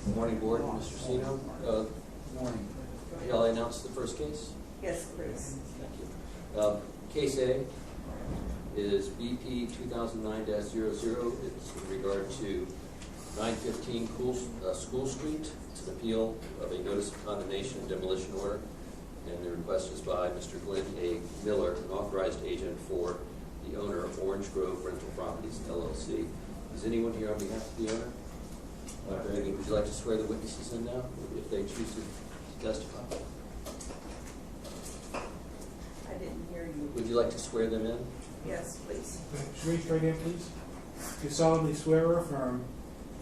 Good morning, Board. Mr. Sino. Good morning. Shall I announce the first case? Yes, please. Thank you. Case A is BP 2009-00. It's in regard to 915 School Street. It's an appeal of a notice of condemnation and demolition order. And the request is by Mr. Glenn A. Miller, an authorized agent for the owner of Orange Grove Rental Properties, LLC. Is anyone here on behalf of the owner? Very good. Would you like to swear the witnesses in now, if they choose to testify? I didn't hear you. Would you like to swear them in? Yes, please. Just raise your right hand, please. You solemnly swear or affirm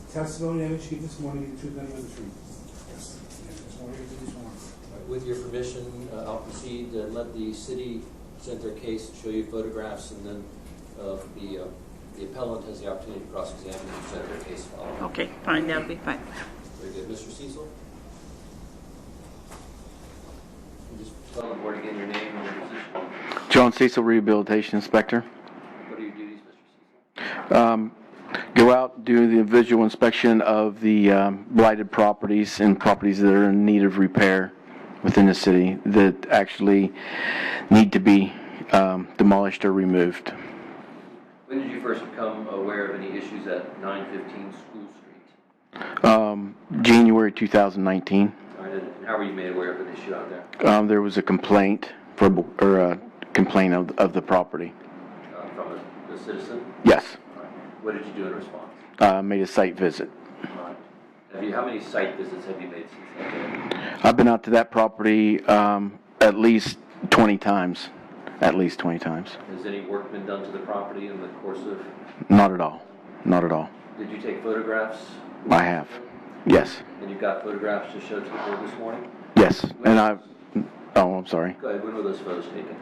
the testimony that you give this morning the truth, nothing but the truth. Yes. With your permission, I'll proceed and let the city present their case, show you photographs, and then the appellant has the opportunity to cross-examine and present their case following. Okay, fine. That'll be fine. Very good. Mr. Cecil? Just tell the board again your name and your position. John Cecil, Rehabilitation Inspector. What are your duties, Mr. Cecil? Go out, do the visual inspection of the blighted properties and properties that are in need of repair within the city that actually need to be demolished or removed. When did you first become aware of any issues at 915 School Street? January 2019. All right, and how were you made aware of an issue out there? There was a complaint of the property. From a citizen? Yes. All right. What did you do in response? Made a site visit. All right. How many site visits have you made since that day? I've been out to that property at least 20 times. At least 20 times. Has any work been done to the property in the course of? Not at all. Not at all. Did you take photographs? I have. Yes. And you've got photographs to show to the board this morning? Yes. And I'm sorry. Go ahead. When were those photos taken?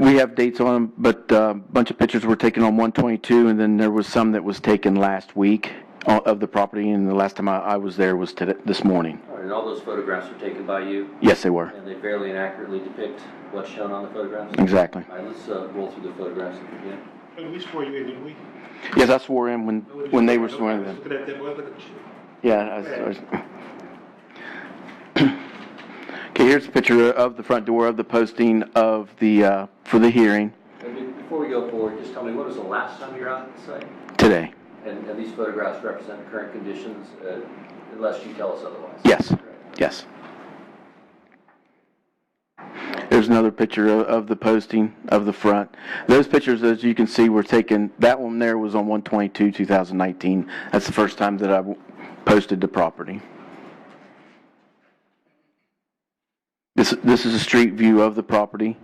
We have dates on them, but a bunch of pictures were taken on 122, and then there was some that was taken last week of the property, and the last time I was there was this morning. All right, and all those photographs were taken by you? Yes, they were. And they fairly and accurately depict what's shown on the photographs? Exactly. All right, let's roll through the photographs and begin. We swore you in, didn't we? Yes, I swore in when they were swearing in. Yeah. Okay, here's a picture of the front door of the posting of the for the hearing. Before we go forward, just tell me, when was the last time you were out at the site? Today. And these photographs represent current conditions, unless you tell us otherwise? Yes. Correct. Yes. There's another picture of the posting of the front. Those pictures, as you can see, were taken. That one there was on 1/22/2019. That's the first time that I posted the property. This is a street view of the property.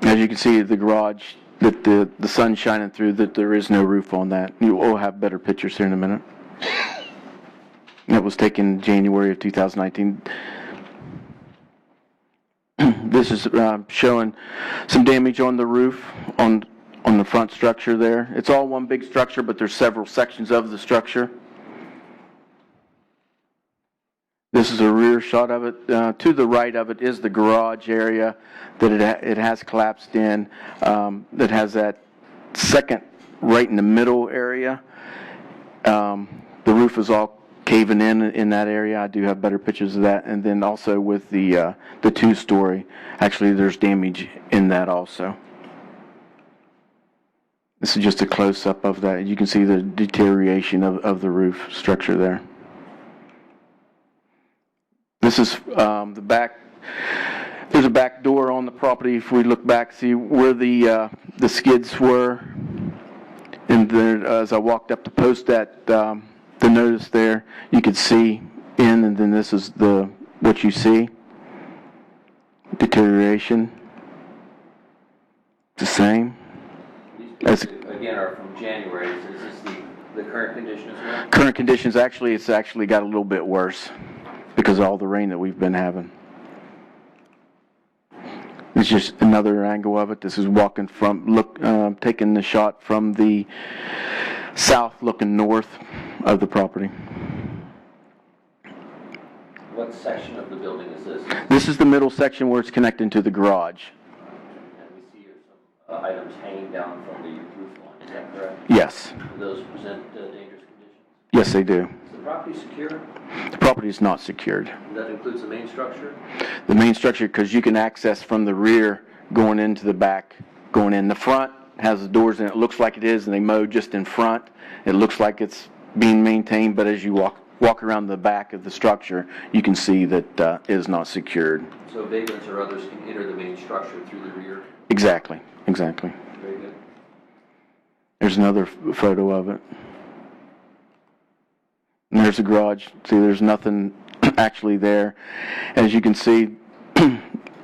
As you can see, the garage, that the sun's shining through, that there is no roof on that. You will have better pictures here in a minute. That was taken January of 2019. This is showing some damage on the roof, on the front structure there. It's all one big structure, but there's several sections of the structure. This is a rear shot of it. To the right of it is the garage area that it has collapsed in. That has that second right in the middle area. The roof is all caving in that area. I do have better pictures of that. And then also with the two-story, actually there's damage in that also. This is just a close-up of that. You can see the deterioration of the roof structure there. This is the back. There's a back door on the property. If we look back, see where the skids were. And then as I walked up to post that, the notice there, you could see in, and then this is what you see. Deterioration. The same. These pictures, again, are from January. Is this the current condition as well? Current conditions, it's actually got a little bit worse because of all the rain that we've been having. It's just another angle of it. This is walking from, taking the shot from the south looking north of the property. What section of the building is this? This is the middle section where it's connecting to the garage. And we see here some items hanging down from the roof line. Is that correct? Yes. Do those present dangerous conditions? Yes, they do. Is the property secure? The property is not secured. And that includes the main structure? The main structure, because you can access from the rear going into the back, going in. The front has the doors and it looks like it is, and they mowed just in front. It looks like it's being maintained, but as you walk around the back of the structure, you can see that it is not secured. So vagrants or others can enter the main structure through the rear? Exactly. Very good. There's another photo of it. And there's the garage. See, there's nothing actually there. As you can see,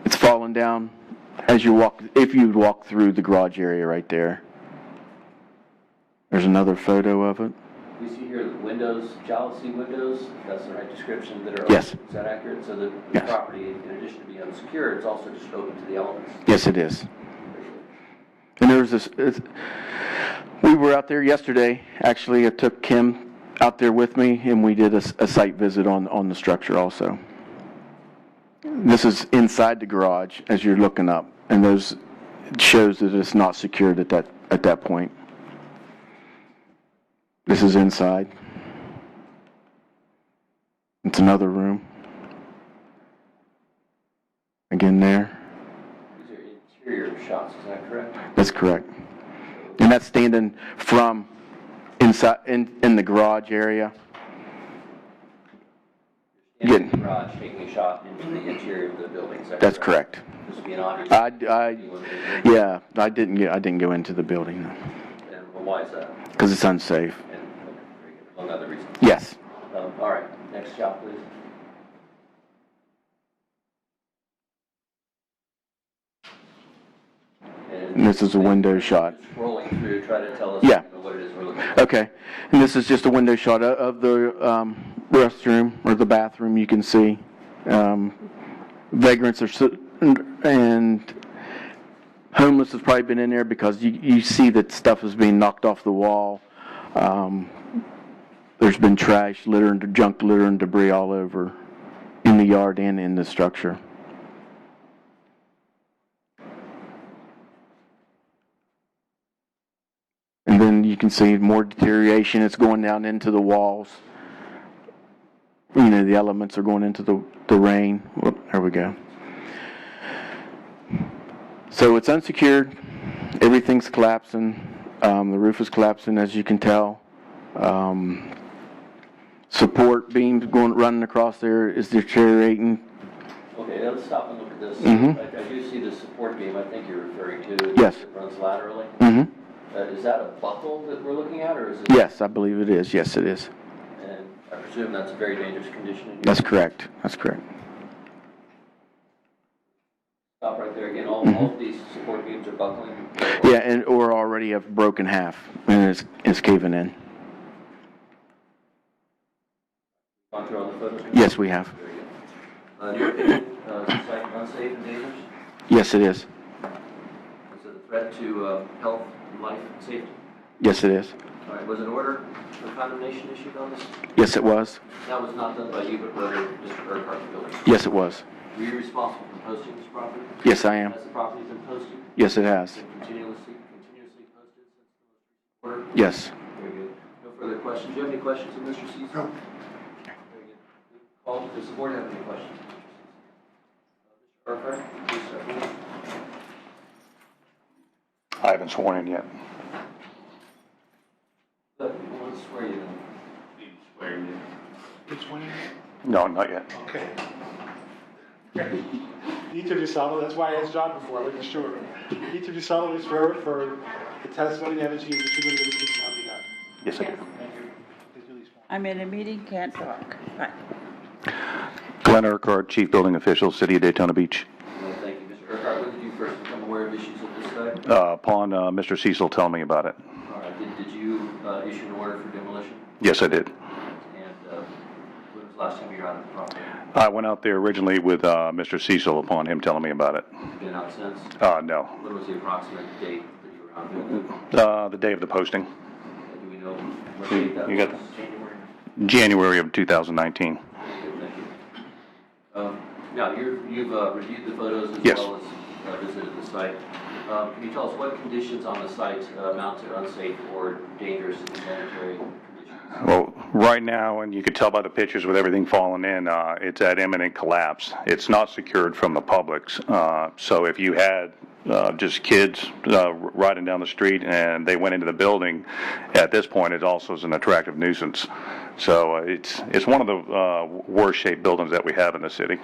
it's fallen down as you walk, if you walk through the garage area right there. There's another photo of it. We see here the windows, jalousie windows, if that's the right description, that are Yes. Is that accurate? So the Yes. property, in addition to being unsecured, it's also just open to the elements? Yes, it is. And there was this, we were out there yesterday. Actually, I took Kim out there with me, and we did a site visit on the structure also. This is inside the garage as you're looking up, and those shows that it's not secured at that point. This is inside. It's another room. Again there. These are interior shots, is that correct? That's correct. And that's standing from inside in the garage area. In the garage, taking a shot into the interior of the building, is that That's correct. This would be an obvious. Yeah, I didn't go into the building And why is that? because it's unsafe. And, okay, very good. Among other reasons. Yes. All right, next shot, please. And this is a window shot. Scrolling through, try to tell us Yeah. what it is we're looking at. Okay. And this is just a window shot of the restroom or the bathroom. You can see vagrants and homeless has probably been in there because you see that stuff is being knocked off the wall. There's been trash, litter, and junk litter and debris all over in the yard and in the structure. And then you can see more deterioration. It's going down into the walls. You know, the elements are going into the rain. Whoop, there we go. So it's unsecured. Everything's collapsing. The roof is collapsing, as you can tell. Support beams running across there is deteriorating. Okay, let's stop and look at this. Mhm. I do see the support beam I think you're referring to. Yes. It runs laterally. Mm-hmm. Is that a buckle that we're looking at, or is it? Yes, I believe it is. Yes, it is. And I presume that's a very dangerous condition. In That's correct. That's correct. Stop right there again. All of these support beams are buckling. Yeah, and or already have broken half, and it's caving in. Gone through all the photos? Yes, we have. Very good. In your opinion, is the site unsafe and dangerous? Yes, it is. Is it a threat to health, life, and safety? Yes, it is. All right, was an order for condemnation issued on this? Yes, it was. That was not done by you, but rather Mr. Urquhart building. Yes, it was. Were you responsible for posting this property? Yes, I am. Has the property been posted? Yes, it has. Been continuously posted since the order? Yes. Very good. No further questions. Do you have any questions of Mr. Cecil? No. Very good. Paul, does the board have any questions? Mr. Urquhart, please step forward. I haven't sworn in yet. Good. Well, let's swear you in. Which one? No, not yet. Okay. Each of you solemnly, that's why I asked John before, I wasn't sure. Each of you solemnly swear for the testimony and evidence you give the truth and the truth shall be done. Yes, I do. Thank you. Please release one. I'm in a meeting, can't talk. Fine. Glenn Urquhart, Chief Building Official, City of Daytona Beach. Thank you, Mr. Urquhart. When did you first become aware of issues of this type? Upon Mr. Cecil telling me about it. All right. Did you issue an order for demolition? Yes, I did. And when was the last time you were out of the property? I went out there originally with Mr. Cecil upon him telling me about it. Have you been out since? No. When was the approximate date that you were out there? The day of the posting. Do we know what date that You was? got January? January of 2019. Good, thank you. Now, you've reviewed the photos as Yes. well as visited the site. Can you tell us what conditions on the site amount to unsafe or dangerous and sanitary conditions? Well, right now, and you can tell by the pictures with everything falling in, it's at imminent collapse. It's not secured from the public. So if you had just kids riding down the street and they went into the building, at this point it also is an attractive nuisance. So it's one of the worst shaped buildings that we have in the city.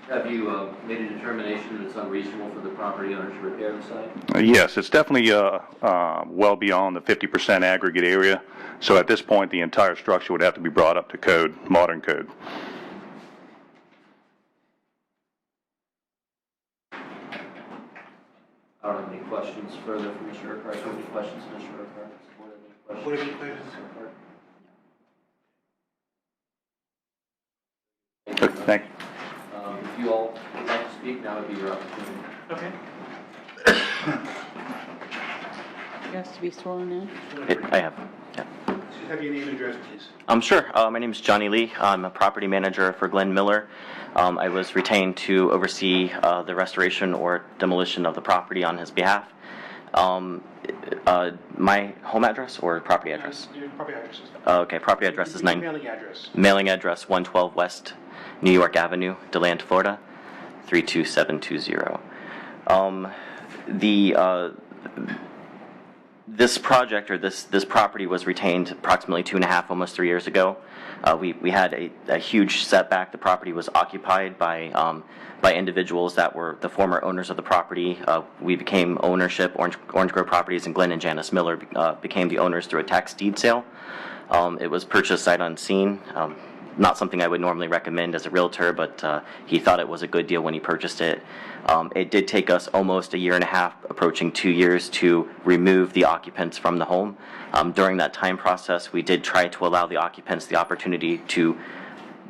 Have you made a determination that it's unreasonable for the property owner to repair the site? Yes, it's definitely well beyond the 50% aggregate area. So at this point, the entire structure would have to be brought up to code, modern code. I don't have any questions further from Mr. Urquhart. Do you have any questions, Mr. Urquhart? What are any questions? Thank you. If you all would like to speak, now would be your opportunity. Okay. He has to be sworn in. I have. Yeah. Have your name and address, please. Sure. My name is Johnny Lee. I'm a property manager for Glenn Miller. I was retained to oversee the restoration or demolition of the property on his behalf. My home address or property address? Your property address. Okay, property address is Mailing address. Mailing address 112 West New York Avenue, DeLand, Florida, 32720. This project or this property was retained approximately 2.5, almost 3 years ago. We had a huge setback. The property was occupied by individuals that were the former owners of the property. We became ownership. Orange Grove Properties and Glenn and Janice Miller became the owners through a tax deed sale. It was purchased sight unseen. Not something I would normally recommend as a realtor, but he thought it was a good deal when he purchased it. It did take us almost 1.5 years, approaching 2 years, to remove the occupants from the home. During that time process, we did try to allow the occupants the opportunity to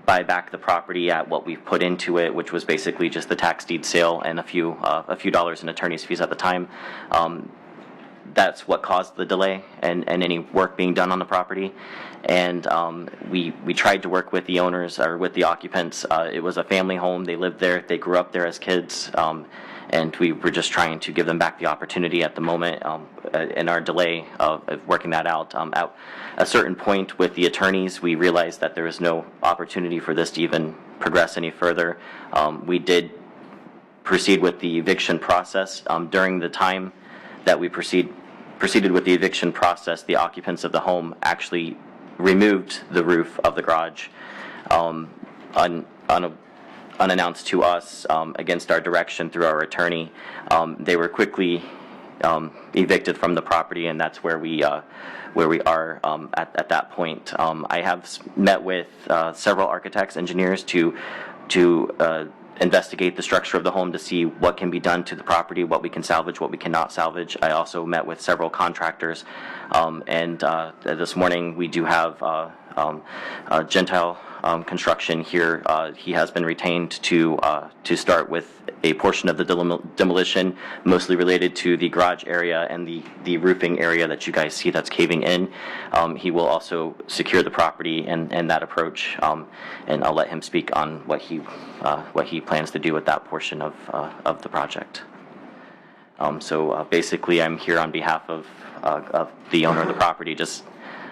buy back the property at what we put into it, which was basically just the tax deed sale and a few dollars in attorney's fees at the time. That's what caused the delay and any work being done on the property. And we tried to work with the owners or with the occupants. It was a family home. They lived there. They grew up there as kids. And we were just trying to give them back the opportunity at the moment. In our delay of working that out, at a certain point with the attorneys, we realized that there was no opportunity for this to even progress any further. We did proceed with the eviction process. During the time that we proceeded with the eviction process, the occupants of the home actually removed the roof of the garage unannounced to us, against our direction through our attorney. They were quickly evicted from the property, and that's where we are at that point. I have met with several architects, engineers to investigate the structure of the home to see what can be done to the property, what we can salvage, what we cannot salvage. I also met with several contractors, and this morning we do have Gentile Construction here. He has been retained to start with a portion of the demolition, mostly related to the garage area and the roofing area that you guys see that's caving in. He will also secure the property and that approach, and I'll let him speak on what he plans to do with that portion of the project. So basically, I'm here on behalf of the owner of the property, just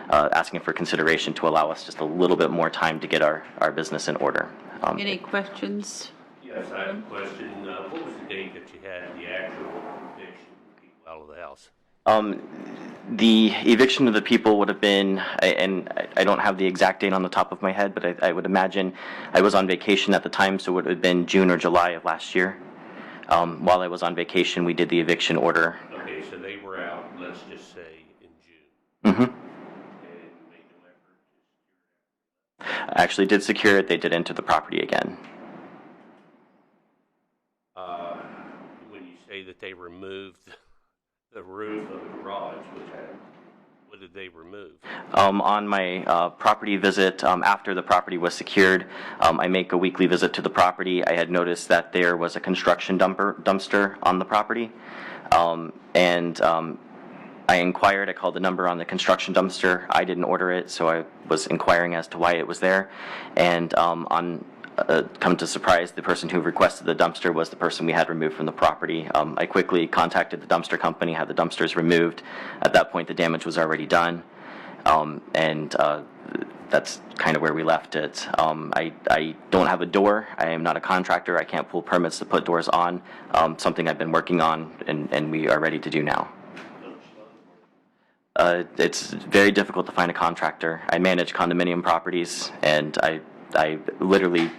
asking for consideration to allow us just a little bit more time to get our business in order. Any questions? Yes, I have a question. What was the date that you had the actual eviction of people out of the house? The eviction of the people would have been, and I don't have the exact date on the top of my head, but I would imagine I was on vacation at the time, so it would have been June or July of last year. While I was on vacation, we did the eviction order. Okay, so they were out, let's just say, in June. Mm-hmm. And made no effort to secure it. I actually did secure it. They did enter the property again. When you say that they removed the roof of the garage, what did they remove? On my property visit, after the property was secured, I make a weekly visit to the property. I had noticed that there was a construction dumpster on the property, and I inquired. I called the number on the construction dumpster. I didn't order it, so I was inquiring as to why it was there. And on come to surprise, the person who requested the dumpster was the person we had removed from the property. I quickly contacted the dumpster company, had the dumpsters removed. At that point, the damage was already done, and that's kind of where we left it. I don't have a door. I am not a contractor. I can't pull permits to put doors on, something I've been working on and we are ready to do now. It's very difficult to find a contractor. I manage condominium properties, and I literally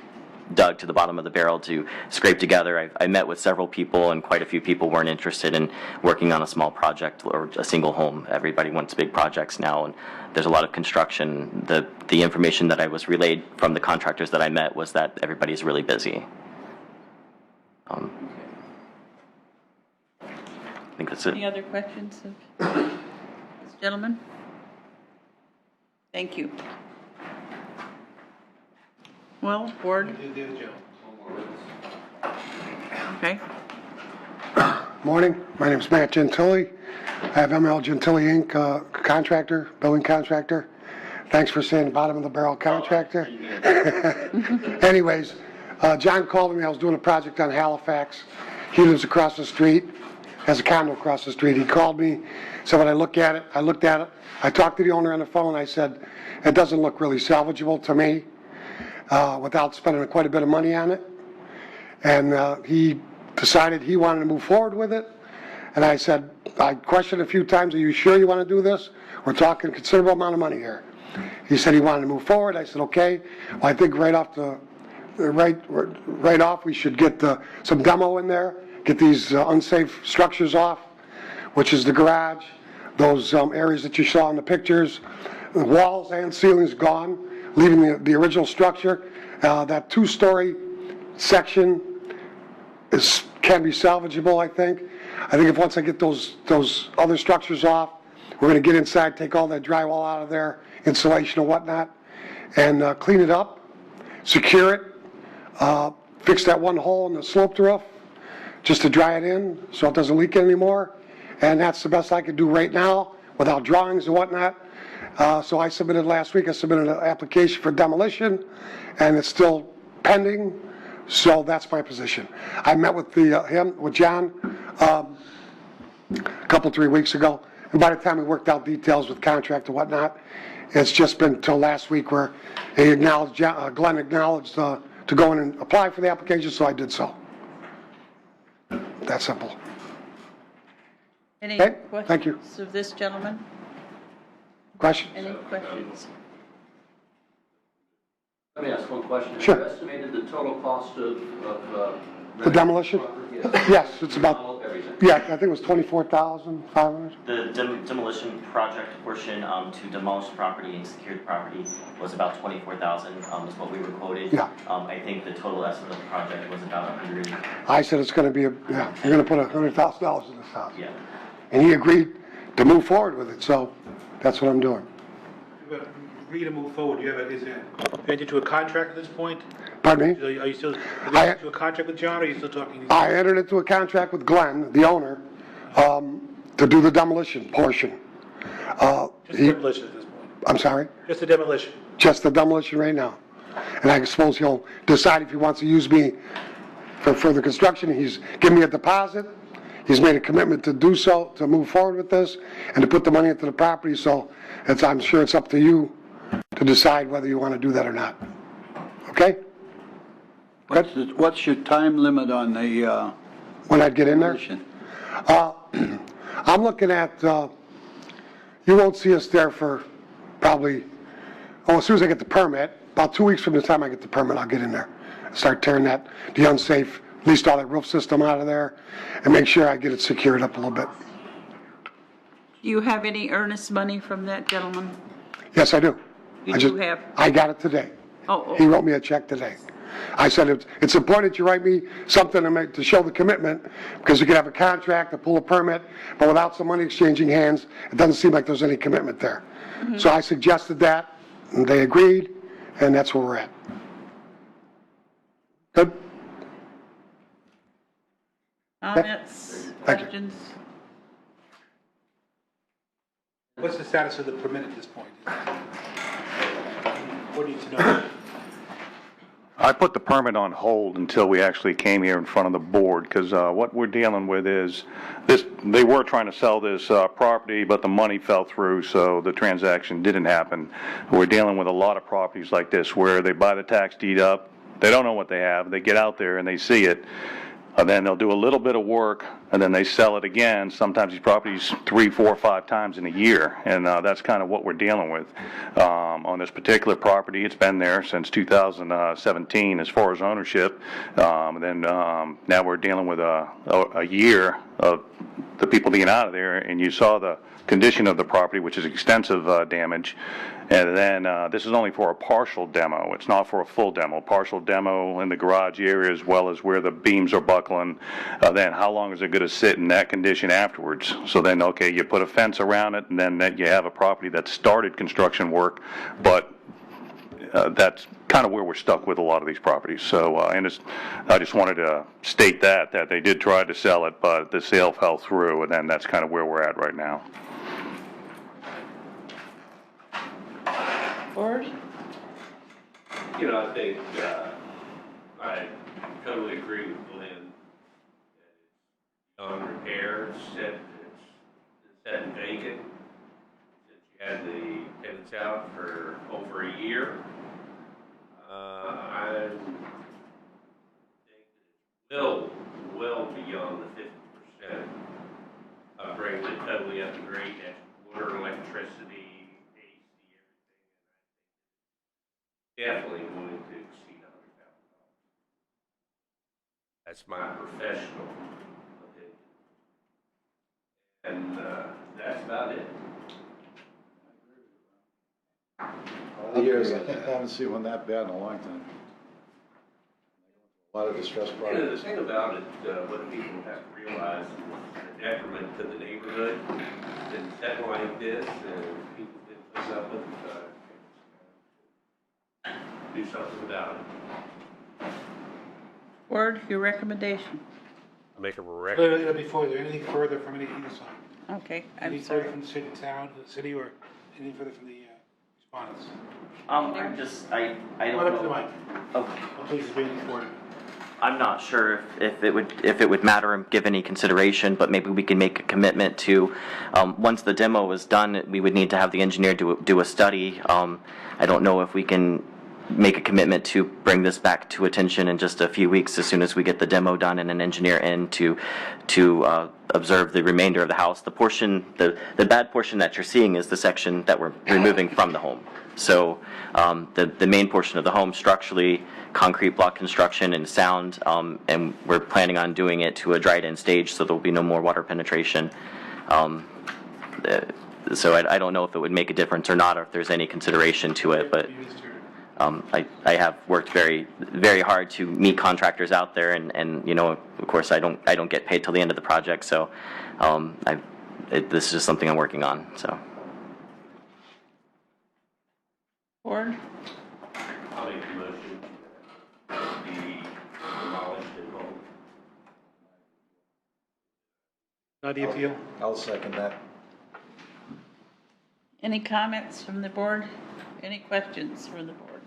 dug to the bottom of the barrel to scrape together. I met with several people, and quite a few people weren't interested in working on a small project or a single home. Everybody wants big projects now, and there's a lot of construction. The information that I was relayed from the contractors that I met was that everybody's really busy. I think that's it. Any other questions of this gentleman? Thank you. Well, board, okay. Morning, my name is Matt Gentili. I have ML Gentili Inc., contractor, building contractor. Thanks for saying bottom of the barrel contractor. Anyways, John called me. I was doing a project on Halifax. He lives across the street, has a condo across the street. He called me, said when I looked at it, I talked to the owner on the phone. I said, it doesn't look really salvageable to me without spending quite a bit of money on it. And he decided he wanted to move forward with it. And I said, I questioned a few times, are you sure you want to do this? We're talking a considerable amount of money here. He said he wanted to move forward. I said, okay. Well, I think right off we should get some demo in there, get these unsafe structures off, which is the garage, those areas that you saw in the pictures, the walls and ceilings gone, leaving the original structure. That two-story section can be salvageable, I think. I think if once I get those other structures off, we're going to get inside, take all that drywall out of there, insulation and whatnot, and clean it up, secure it, fix that one hole in the sloped roof just to dry it in so it doesn't leak anymore. And that's the best I could do right now without drawings and whatnot. So I submitted last week, I submitted an application for demolition, and it's still pending. So that's my position. I met with John a couple, 3 weeks ago, and by the time we worked out details with contract and whatnot, it's just been till last week where he acknowledged, Glenn acknowledged to go in and apply for the application, so I did so. That simple. Any Okay, questions thank you. of this gentleman? Questions? Any questions? Let me ask one question. Sure. Have you estimated the total cost of The demolition? Yes. Yes, it's about, Everything. yeah, I think it was $24,500. The demolition project portion to demolish the property and secure the property was about $24,000 is what we were quoted. Yeah. I think the total estimate of the project was about $100,000. I said it's going to be, you're going to put $100,000 in this house. Yeah. And he agreed to move forward with it, so that's what I'm doing. Agree to move forward. You entered into a contract at this point? Pardon me? Are you still into a contract with John, or are you still talking? I entered into a contract with Glenn, the owner, to do the demolition portion. Just the demolition at this point? I'm sorry? Just the demolition? Just the demolition right now. And I suppose he'll decide if he wants to use me for further construction. He's given me a deposit. He's made a commitment to do so, to move forward with this, and to put the money into the property. So I'm sure it's up to you to decide whether you want to do that or not. Okay? What's your time limit on the When I'd get in there? demolition? I'm looking at, you won't see us there for probably, as soon as I get the permit, about 2 weeks from the time I get the permit, I'll get in there. Start tearing the unsafe, at least all that roof system out of there, and make sure I get it secured up a little bit. Do you have any earnest money from that gentleman? Yes, I do. You do have? I got it today. Oh, He wrote me a check today. I said, it's important that you write me something to show the commitment, because you can have a contract, to pull a permit, but without some money exchanging hands, it doesn't seem like there's any commitment there. Mm-hmm. So I suggested that, and they agreed, and that's where we're at. Good? Comments, Thank you. questions? What's the status of the permit at this point? What do you need to know? I put the permit on hold until we actually came here in front of the board, because what we're dealing with is this. They were trying to sell this property, but the money fell through, so the transaction didn't happen. We're dealing with a lot of properties like this where they buy the tax deed up, they don't know what they have, they get out there and they see it, and then they'll do a little bit of work, and then they sell it again. Sometimes these properties 3, 4, 5 times in a year, and that's kind of what we're dealing with. On this particular property, it's been there since 2017 as far as ownership. And then now we're dealing with a year of the people being out of there, and you saw the condition of the property, which is extensive damage. And then this is only for a partial demo. It's not for a full demo. Partial demo in the garage area as well as where the beams are buckling. Then how long is it going to sit in that condition afterwards? So then, okay, you put a fence around it, and then you have a property that started construction work, but that's kind of where we're stuck with a lot of these properties. So I just wanted to state that they did try to sell it, but the sale fell through, and then that's kind of where we're at right now. Board? You know, I think I totally agree with Glenn. That it's on repair, it's set vacant. Since you had the tenants out for over a year, I think that it's well beyond the 50%. Brings it totally up to grade. That's water, electricity, AC, everything. Definitely going to exceed $100,000. That's my professional opinion. And that's about it. All the years, I haven't seen one that bad in a long time. A lot of distressed You know, property. the thing about it, what people have to realize is the detriment to the neighborhood. And set like this, and people didn't put up with it. Do something about it. Word, your recommendation? I make a record. Before, is there anything further from either side? Okay, Any I'm further sorry. from the city, town, the city, or anything further from the respondents? I Right up to the don't mic. know. Okay. Please be recorded. I'm not sure if it would matter and give any consideration, but maybe we can make a commitment to, once the demo is done, we would need to have the engineer do a study. I don't know if we can make a commitment to bring this back to attention in just a few weeks as soon as we get the demo done and an engineer in to observe the remainder of the house. The portion, the bad portion that you're seeing is the section that we're removing from the home. So the main portion of the home, structurally, concrete block construction and sound, and we're planning on doing it to a dried-in stage, so there'll be no more water penetration. So I don't know if it would make a difference or not, or if there's any consideration to it, but I have worked very, very hard to meet contractors out there, and you know, of course, I don't get paid till the end of the project, so this is just something I'm working on. So. Word? I'll make the motion to be demolished and home. Nadia Peel? I'll second that. Any comments from the board? Any questions from the board?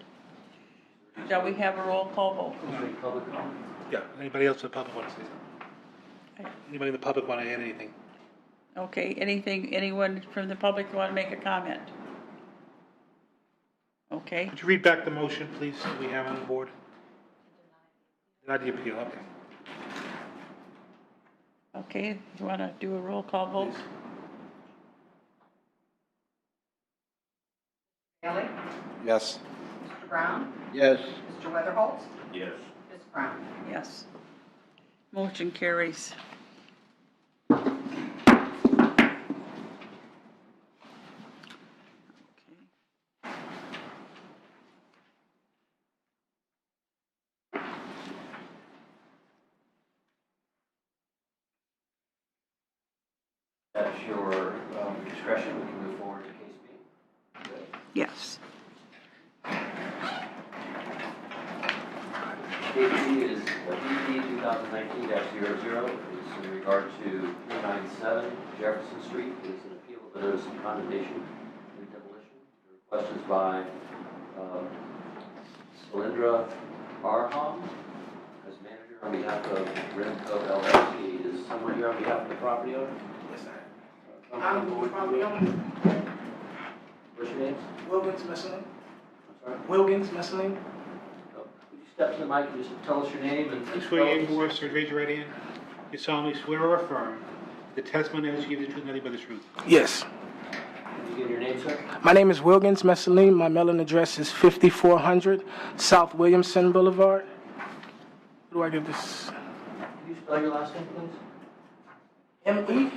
Shall we have a roll call vote? Public comment? Yeah, anybody else in the public want to say something? Anybody in the public want to add anything? Okay, anyone from the public want to make a comment? Okay, Could you read back the motion, please, that we have on the board? Nadia Peel, okay. okay, you want to do a roll call vote? Bailey? Yes. Mr. Brown? Yes. Mr. Weatherholt? Yes. Ms. Brown? Yes. Motion carries. That's your discretion. We can move forward to case B. Good. Yes. Case B is BP 2019-00. It's in regard to 497 Jefferson Street. It is an appeal of the notice of condemnation and demolition. The request is by Solyndra Arham as manager on behalf of Remco LLC. Is someone here on behalf of the property owner? Yes, sir. I'm I'm the property owner. What's your name? Wilkins Messeling. I'm sorry? Wilkins Messeling. Oh, would you step to the mic and just tell us your name and I swear you before, sir, raise your right hand. You solemnly swear or affirm the testimony that you give the truth, nothing but the truth. Yes. Can you give your name, sir? My name is Wilkins Messeling. My mailing address is 5400 South Williamson Boulevard. Who do I give this? Can you spell your last name, please? Mesalien.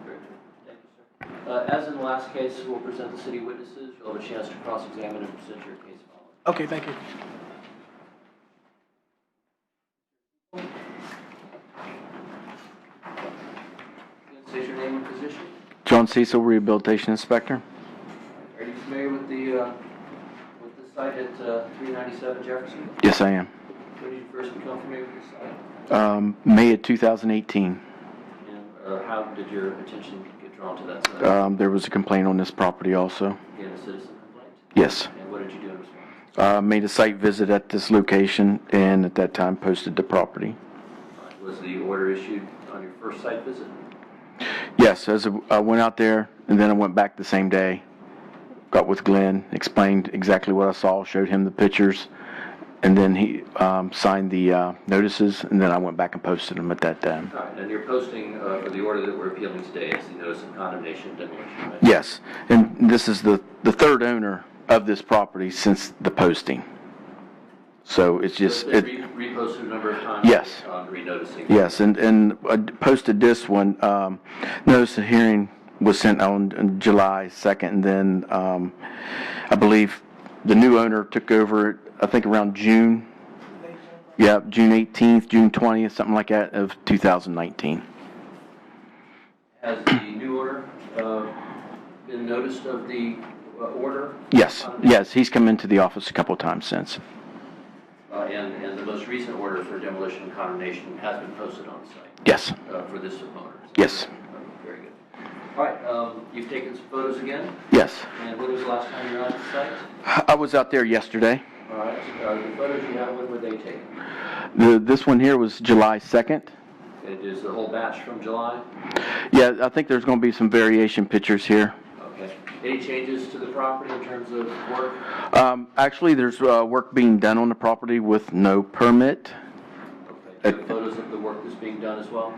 Very good. Thank you, sir. As in the last case, we'll present the city witnesses. You'll have a chance to cross-examine and present your case following. Okay, thank you. State your name and position. John Cecil, Rehabilitation Inspector. Are you familiar with the site at 397 Jefferson? Yes, I am. When did you first become familiar with this site? May of 2018. And how did your attention get drawn to that site? There was a complaint on this property also. Again, a citizen complaint? Yes. And what did you do in response? Made a site visit at this location and at that time posted the property. Was the order issued on your first site visit? Yes, I went out there and then I went back the same day. Got with Glenn, explained exactly what I saw, showed him the pictures, and then he signed the notices, and then I went back and posted them at that time. All right, and you're posting for the order that we're appealing today is the notice of condemnation and demolition, right? Yes, and this is the third owner of this property since the posting. So it's just... So it's been reposted a number of times? Yes. On renoticing? Yes, and I posted this one. Notice the hearing was sent on July 2nd, and then I believe the new owner took over, I think around June. Yeah, June 18th, June 20th, something like that, of 2019. Has the new owner been noticed of the order? Yes, yes, he's come into the office a couple of times since. And the most recent order for demolition and condemnation has been posted on the site? Yes. For this owner? Yes. Very good. All right, you've taken some photos again? Yes. And when was the last time you were on the site? I was out there yesterday. All right, the photos you have, when were they taken? This one here was July 2nd. And is the whole batch from July? Yeah, I think there's going to be some variation pictures here. Okay. Any changes to the property in terms of work? Actually, there's work being done on the property with no permit. Okay. Do you have photos of the work that's being done as well?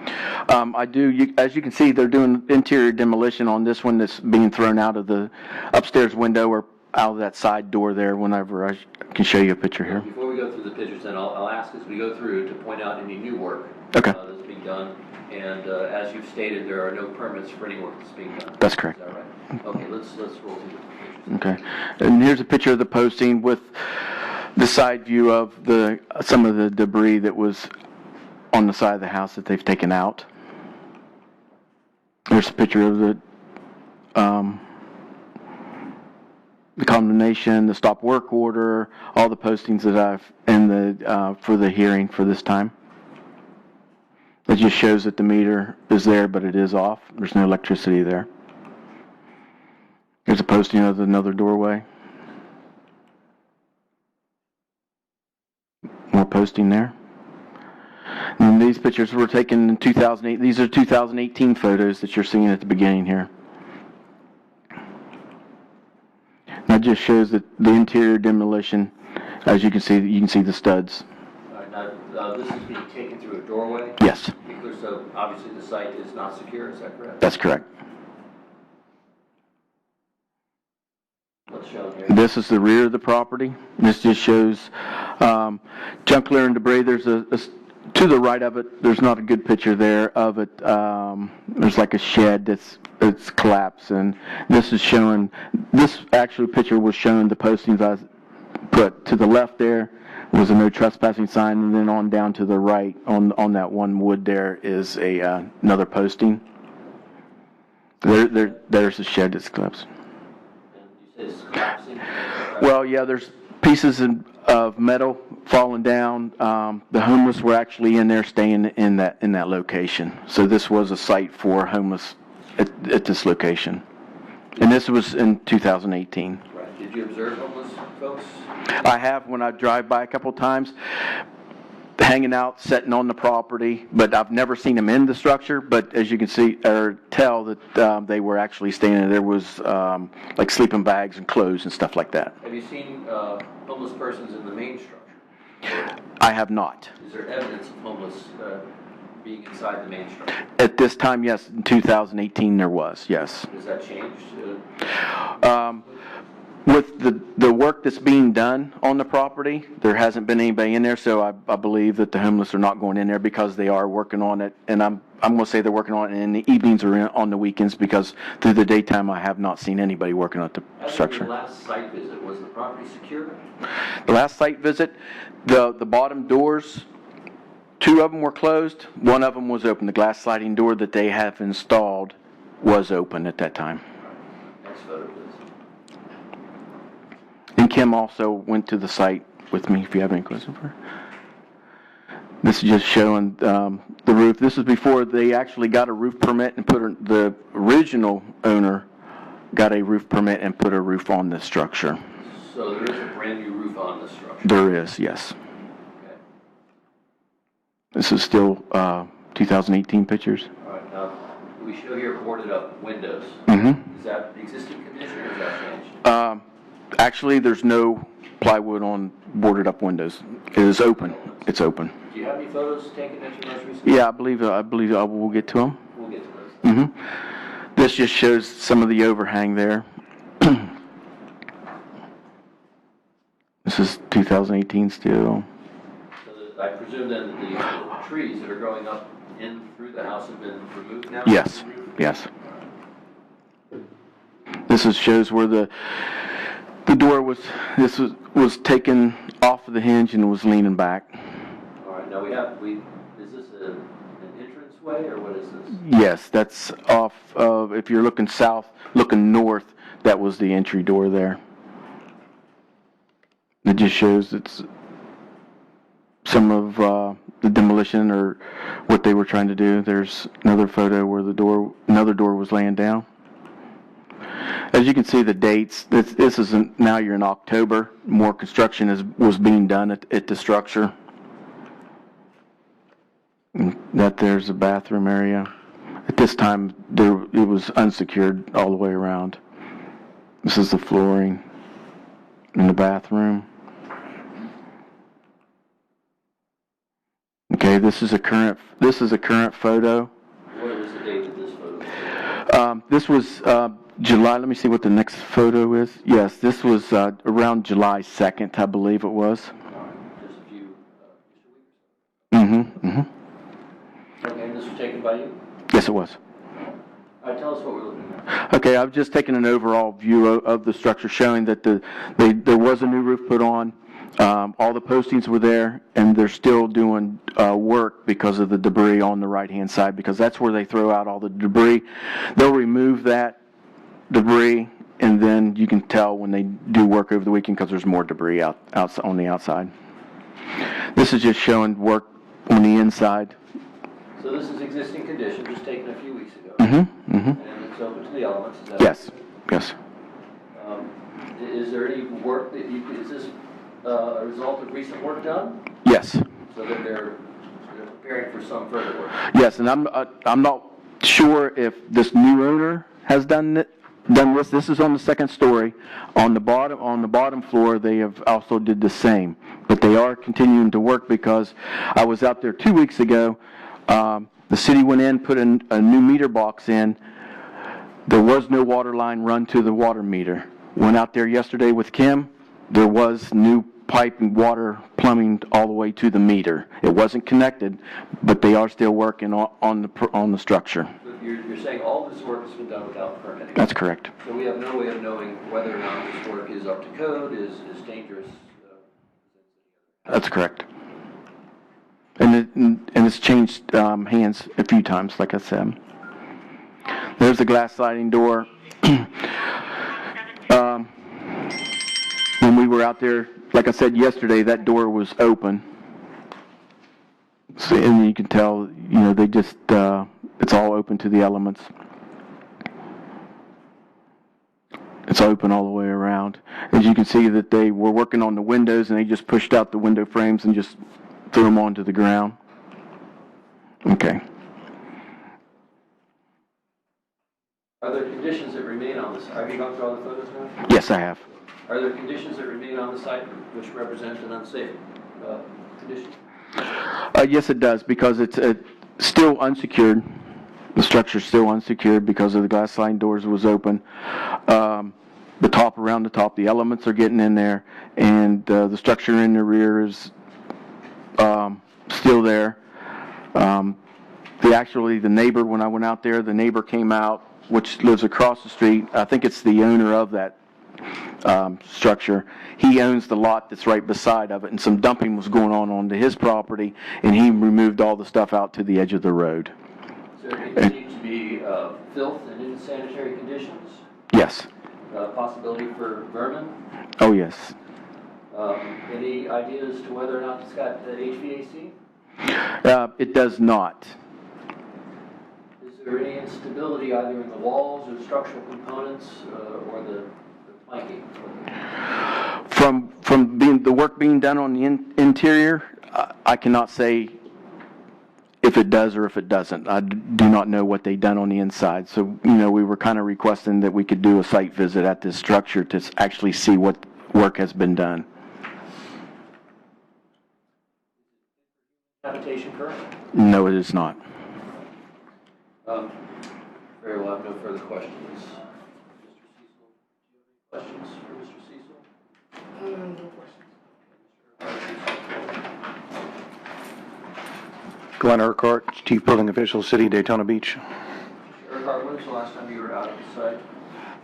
I do. As you can see, they're doing interior demolition on this one that's being thrown out of the upstairs window or out of that side door there. Whenever I can show you a picture here. Before we go through the pictures, then I'll ask as we go through to point out any new work Okay. that's being done. And as you've stated, there are no permits for any work that's being done. That's correct. Is that right? Okay, let's roll through the pictures. Okay. And here's a picture of the posting with the side view of some of the debris that was on the side of the house that they've taken out. There's a picture of the condemnation, the stop work order, all the postings that I've in the for the hearing for this time. It just shows that the meter is there, but it is off. There's no electricity there. Here's a posting of another doorway. More posting there. And these pictures were taken in 2008. These are 2018 photos that you're seeing at the beginning here. That just shows that the interior demolition. As you can see the studs. All right, now, this is being taken through a doorway? Yes. So obviously the site is not secure, is that correct? That's correct. What's shown here? This is the rear of the property. This just shows junk litter and debris. There's to the right of it. There's not a good picture there of it. There's like a shed it's collapsed, and this is showing. This actual picture was showing the postings I put to the left there. Was a no trespassing sign, and then on down to the right on that one wood there is another posting. There's a shed that's collapsed. And you say it's collapsing? Well, yeah, there's pieces of metal falling down. The homeless were actually in there staying in that location. So this was a site for homeless at this location. And this was in 2018. Right. Did you observe homeless folks I have when I drive by a couple times, hanging out, sitting on the property, but I've never seen them in the structure. But as you can see or tell that they were actually staying there. There was like sleeping bags and clothes and stuff like that. Have you seen homeless persons in the main structure? I have not. Is there evidence of homeless being inside the main structure? At this time, yes. In 2018, there was, yes. Has that changed? With the work that's being done on the property, there hasn't been anybody in there, so I believe that the homeless are not going in there because they are working on it. And I'm going to say they're working on it in the evenings or on the weekends, because through the daytime I have not seen anybody working on the structure. The last site visit, was the property secure? The last site visit, the bottom doors, 2 of them were closed, 1 of them was open. The glass sliding door that they have installed was open at that time. Next photo, please. And Kim also went to the site with me, if you have any questions for her. This is just showing the roof. This is before they actually got a roof permit and the original owner got a roof permit and put a roof on this structure. So there is a brand new roof on this structure? There is, yes. Okay. This is still 2018 pictures. All right, now, we show here boarded up windows. Mm-hmm. Is that the existing condition or has that changed? Actually, there's no plywood on boarded up windows. It is open. It's open. Do you have any photos taken at your most recent? Yeah, I believe I will get to them. We'll get to those. Mm-hmm. This just shows some of the overhang there. This is 2018 still. So I presume then that the trees that are growing up in through the house have been removed now? Yes, yes. This shows where the door was taken off of the hinge and was leaning back. All right, now is this an entrance way or what is this? Yes, that's off of, if you're looking south, looking north, that was the entry door there. It just shows it's some of the demolition or what they were trying to do. There's another photo where another door was laying down. As you can see the dates, this isn't, now you're in October. More construction was being done at the structure. And there's a bathroom area. At this time, it was unsecured all the way around. This is the flooring in the bathroom. Okay, this is a current photo. What was the date of this photo? This was July. Let me see what the next photo is. Yes, this was around July 2nd, I believe it was. Just a few, Mm-hmm. Mm-hmm. Okay, and this was taken by you? Yes, it was. All right, tell us what we're looking at. Okay, I've just taken an overall view of the structure, showing that there was a new roof put on. All the postings were there, and they're still doing work because of the debris on the right-hand side, because that's where they throw out all the debris. They'll remove that debris, and then you can tell when they do work over the weekend because there's more debris out on the outside. This is just showing work on the inside. So this is existing condition, just taken a few weeks ago. Mm-hmm. Mm-hmm. And it's open to the elements, is that Yes. Yes. Is there any work is this a result of recent work done? Yes. So that they're preparing for some further work? Yes, and I'm not sure if this new owner has done this. This is on the second story. On the bottom floor, they have also did the same, but they are continuing to work because I was out there 2 weeks ago. The city went in, put a new meter box in. There was no water line run to the water meter. Went out there yesterday with Kim. There was new pipe and water plumbing all the way to the meter. It wasn't connected, but they are still working on the structure. You're saying all this work has been done without permitting? That's correct. So we have no way of knowing whether or not this work is up to code, is dangerous? That's correct. And it's changed hands a few times, like I said. There's the glass sliding door. When we were out there, like I said yesterday, that door was open. So, and you can tell, they just, it's all open to the elements. It's open all the way around. As you can see that they were working on the windows and they just pushed out the window frames and just threw them onto the ground. Okay. Are there conditions that remain on this? Have you gone through all the photos now? Yes, I have. Are there conditions that remain on the site which represent an unsafe condition? Yes, it does, because it's still unsecured. The structure's still unsecured because of the glass sliding doors was open. The top, around the top, the elements are getting in there, and the structure in the rear is still there. The neighbor, when I went out there, the neighbor came out, which lives across the street. I think it's the owner of that structure. He owns the lot that's right beside of it, and some dumping was going on onto his property, and he removed all the stuff out to the edge of the road. So there continue to be filth and insanitary conditions? Yes. Possibility for vermin? Oh, yes. Any ideas to whether or not it's got HVAC? It does not. Is there any instability either in the walls or the structural components or the planking? From the work being done on the interior, I cannot say if it does or if it doesn't. I do not know what they've done on the inside. So, we were kind of requesting that we could do a site visit at this structure to actually see what work has been done. Habitation currently? No, it is not. Very well, I have no further questions. Mr. Cecil, do you have any questions for Mr. Cecil? No questions. Glenn Urquhart, Chief Building Official, City of Daytona Beach. Mr. Urquhart, when was the last time you were out at the site?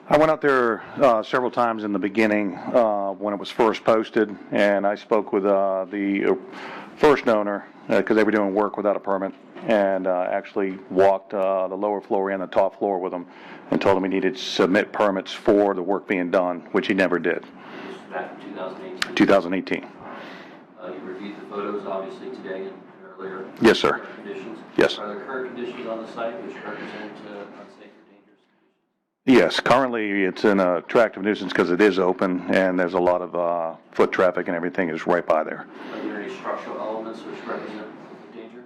I went out there several times in the beginning when it was first posted, and I spoke with the first owner because they were doing work without a permit, and actually walked the lower floor and the top floor with them and told him he needed to submit permits for the work being done, which he never did. This was back in 2018? 2018. You reviewed the photos, obviously, today and earlier? Yes, sir. Conditions? Yes. Are there current conditions on the site which represent unsafe or dangerous conditions? Yes, currently it's an attractive nuisance because it is open and there's a lot of foot traffic and everything is right by there. Are there any structural elements which represent danger?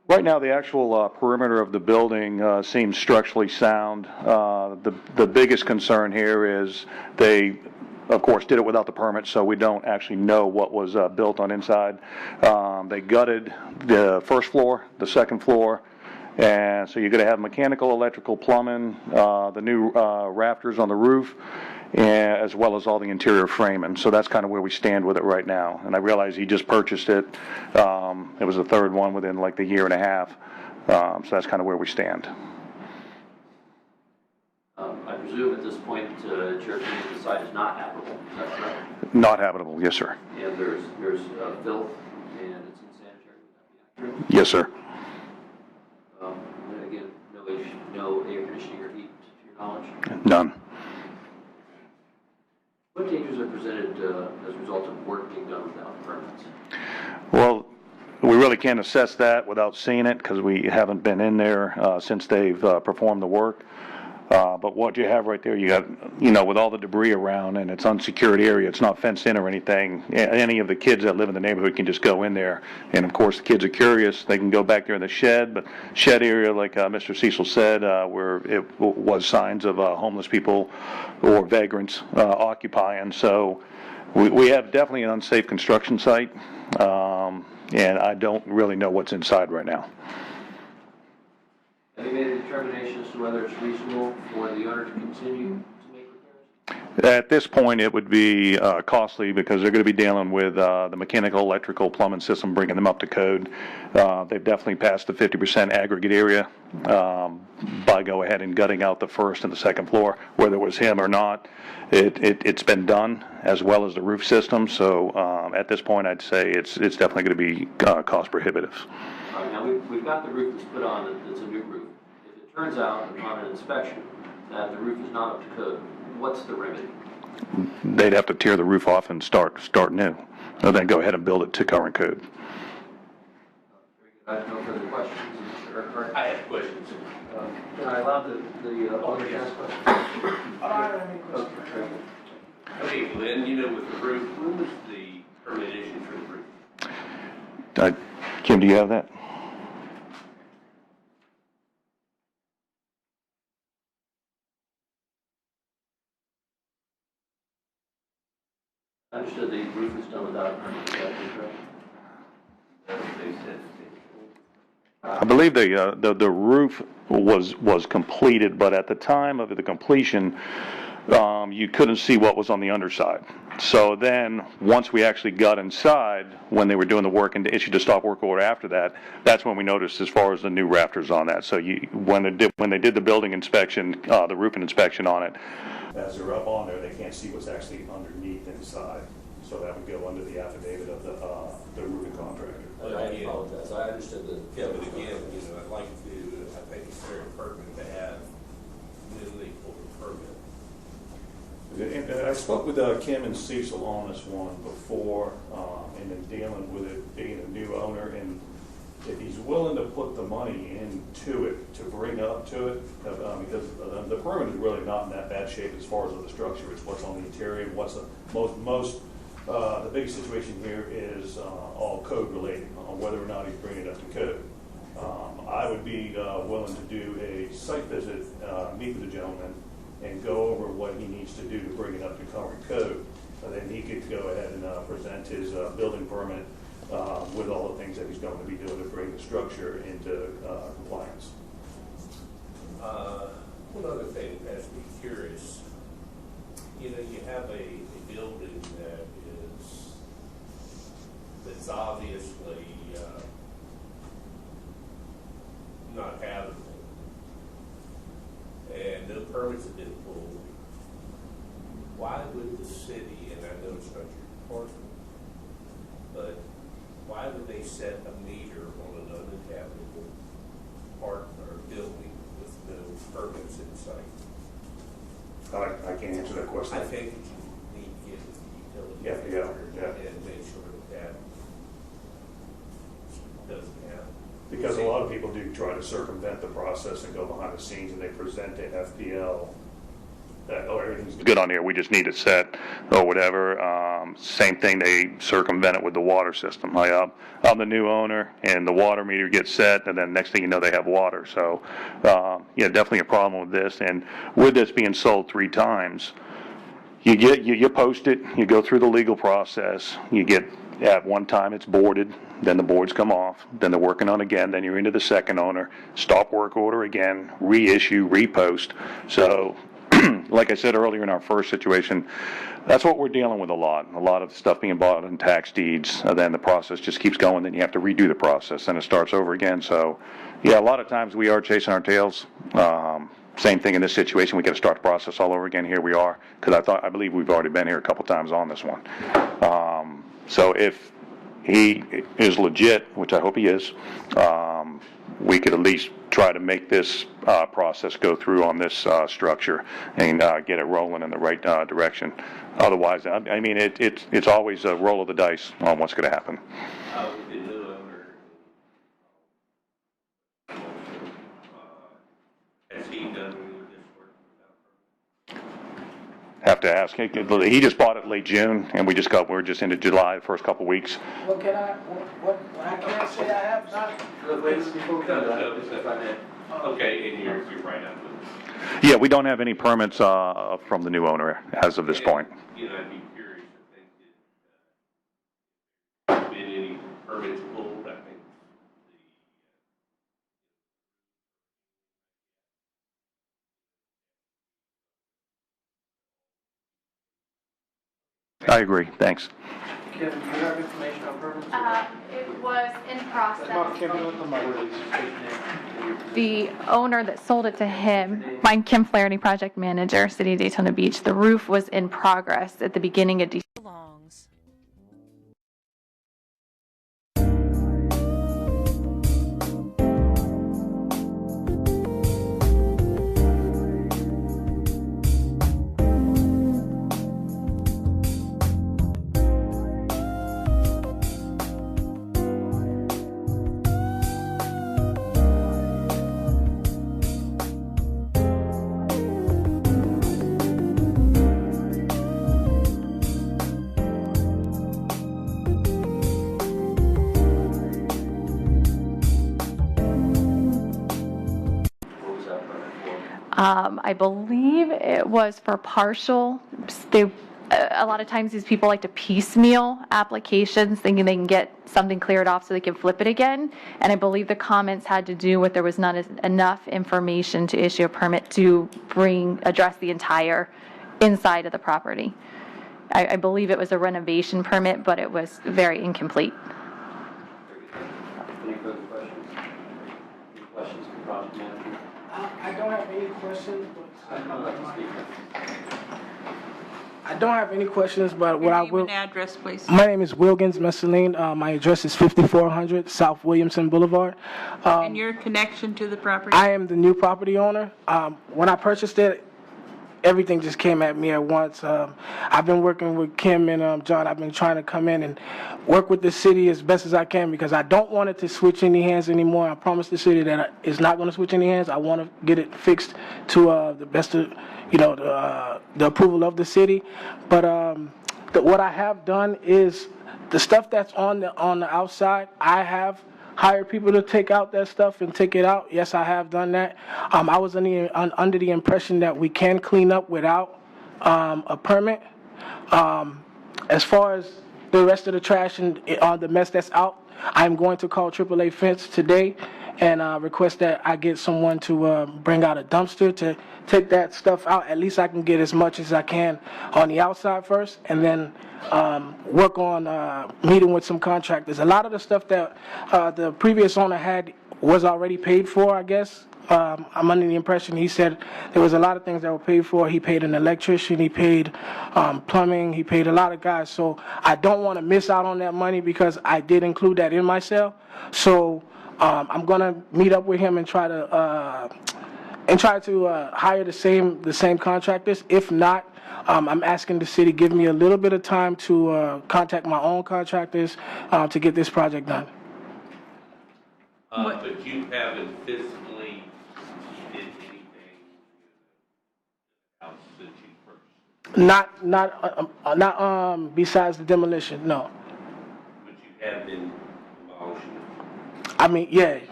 Right now, the actual perimeter of the building seems structurally sound. The biggest concern here is they, of course, did it without the permit, so we don't actually know what was built on inside. They gutted the first floor, the second floor, and so you're going to have mechanical, electrical, plumbing, the new rafters on the roof, as well as all the interior framing. So that's kind of where we stand with it right now. And I realize he just purchased it. It was the third one within like the year and a half. So that's kind of where we stand. I presume at this point, your opinion, the site is not habitable. Is that correct? Not habitable, yes, sir. And there's filth and it's insanitary. Would that be accurate? Yes, sir. And again, no air conditioning or heat, to your knowledge? None. What dangers are presented as a result of work being done without permits? Well, we really can't assess that without seeing it because we haven't been in there since they've performed the work. But what you have right there, you got, with all the debris around and it's unsecured area, it's not fenced in or anything. Any of the kids that live in the neighborhood can just go in there. And of course, the kids are curious. They can go back there in the shed, but shed area, like Mr. Cecil said, where it was signs of homeless people or vagrants occupying. So we have definitely an unsafe construction site, and I don't really know what's inside right now. Have you made a determination as to whether it's reasonable for the owner to continue to make repairs? At this point, it would be costly because they're going to be dealing with the mechanical, electrical, plumbing system, bringing them up to code. They've definitely passed the 50% aggregate area by go ahead and gutting out the first and the second floor, whether it was him or not. It's been done, as well as the roof system. So at this point, I'd say it's definitely going to be cost prohibitive. Now, we've got the roof that's put on, that's a new roof. If it turns out upon an inspection that the roof is not up to code, what's the remedy? They'd have to tear the roof off and start new, and then go ahead and build it to current code. I have no further questions. Urquhart. I have questions. Can I allow the owner to ask questions? Okay, Glenn, you know, with the roof, when was the permit issued for the roof? Kim, do you have that? I understood the roof was done without a permit, is that correct? They said. I believe the roof was completed, but at the time of the completion, you couldn't see what was on the underside. So then, once we actually got inside, when they were doing the work and issued a stop work order after that, that's when we noticed as far as the new rafters on that. So when they did the building inspection, the roofing inspection on it, as they're up on there, they can't see what's actually underneath inside. So that would go under the affidavit of the roofing contractor. I apologize, I understood the. Yeah, but again, you know, I'd like to, I think it's very pertinent to have newly pulled permit. I spoke with Kim and Cecil on this one before, and in dealing with it being a new owner, and if he's willing to put the money into it to bring up to it, because the permit is really not in that bad shape as far as the structure. It's what's on the interior, what's the the big situation here is all code related on whether or not he's bringing it up to code. I would be willing to do a site visit, meet with the gentleman, and go over what he needs to do to bring it up to current code. And then he could go ahead and present his building permit with all the things that he's going to be doing to bring the structure into compliance. One other thing that has me curious, you know, you have a building that's obviously not habitable, and no permits have been pulled. Why would the city, and I know it's not your department, but why would they set a meter on an uninhabitable part or building with no permits in sight? I can't answer that question. I think that you need to get with the utility Yeah. and make sure that doesn't happen. Because a lot of people do try to circumvent the process and go behind the scenes, and they present to FPL that, oh, everything's good on here, we just need it set, or whatever. Same thing, they circumvent it with the water system. I'm the new owner, and the water meter gets set, and then next thing you know, they have water. So, yeah, definitely a problem with this. And with this being sold 3 times, you post it, you go through the legal process, you get, at one time it's boarded, then the boards come off, then they're working on again, then you're into the second owner, stop work order again, reissue, repost. So, like I said earlier in our first situation, that's what we're dealing with a lot of stuff being bought in tax deeds, then the process just keeps going, then you have to redo the process, and it starts over again. So, yeah, a lot of times we are chasing our tails. Same thing in this situation, we got to start the process all over again. Here we are, because I believe we've already been here a couple times on this one. So if he is legit, which I hope he is, we could at least try to make this process go through on this structure and get it rolling in the right direction. Otherwise, I mean, it's always a roll of the dice on what's going to happen. With the new owner, has he done any of this work without permit? Have to ask. He just bought it late June, and we're just into July, the first couple weeks. What can I can't say I have not. Okay, and you're right up with it. Yeah, we don't have any permits from the new owner as of this point. You know, I'd be curious, I think that been any permits pulled, I think I agree. Thanks. Kim, do you have information on permits? It was in process. Kim, you want to come over, please? The owner that sold it to him, I'm Kim Flaherty, project manager, City of Daytona Beach. The roof was in progress at the beginning of December. I believe it was for partial. A lot of times these people like to piecemeal applications thinking they can get something cleared off so they can flip it again. And I believe the comments had to do with there was not enough information to issue a permit to address the entire inside of the property. I believe it was a renovation permit, but it was very incomplete. Any further questions? Any questions for project manager? I don't have any questions, but I'd like to speak. I don't have any questions, but what Your I name will. and address, please. My name is Wilkins Messeline. My address is 5400 South Williamson Boulevard. And your connection to the property? I am the new property owner. When I purchased it, everything just came at me at once. I've been working with Kim and John. I've been trying to come in and work with the city as best as I can because I don't want it to switch any hands anymore. I promised the city that it's not going to switch any hands. I want to get it fixed to the best of, the approval of the city. But what I have done is the stuff that's on the outside, I have hired people to take out that stuff and take it out. Yes, I have done that. I was under the impression that we can clean up without a permit. As far as the rest of the trash and the mess that's out, I'm going to call AAA Fence today and request that I get someone to bring out a dumpster to take that stuff out. At least I can get as much as I can on the outside first, and then work on meeting with some contractors. A lot of the stuff that the previous owner had was already paid for, I guess. I'm under the impression he said there was a lot of things that were paid for. He paid an electrician, he paid plumbing, he paid a lot of guys. So I don't want to miss out on that money because I did include that in my sale. So I'm gonna meet up with him and try to hire the same contractors. If not, I'm asking the city give me a little bit of time to contact my own contractors to get this project done. But you haven't physically did anything else that you purchased? Not besides the demolition, no. But you have been demolishing it? I mean, yes.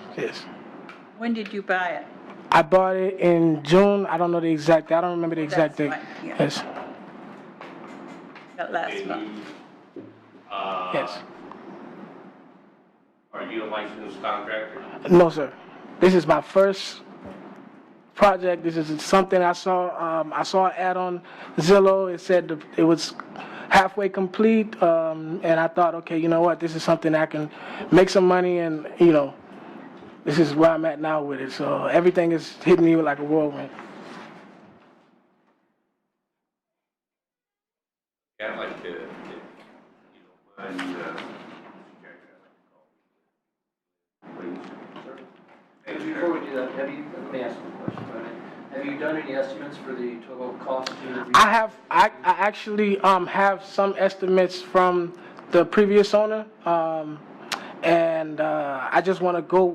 When did you buy it? I bought it in June. I don't know the exact. I don't remember the exact date. Fine, yeah. Yes. That last month. Yes. Are you a licensed contractor? No, sir. This is my first project. This is something I saw. I saw an ad on Zillow. It said it was halfway complete, and I thought, okay, you know what? This is something I can make some money, and this is where I'm at now with it. So everything is hitting me like a whirlwind. Yeah, I'd like to, if you don't mind, please. Hey, before we do that, let me ask you a question. Have you done any estimates for the total cost? I actually have some estimates from the previous owner, and I just want to go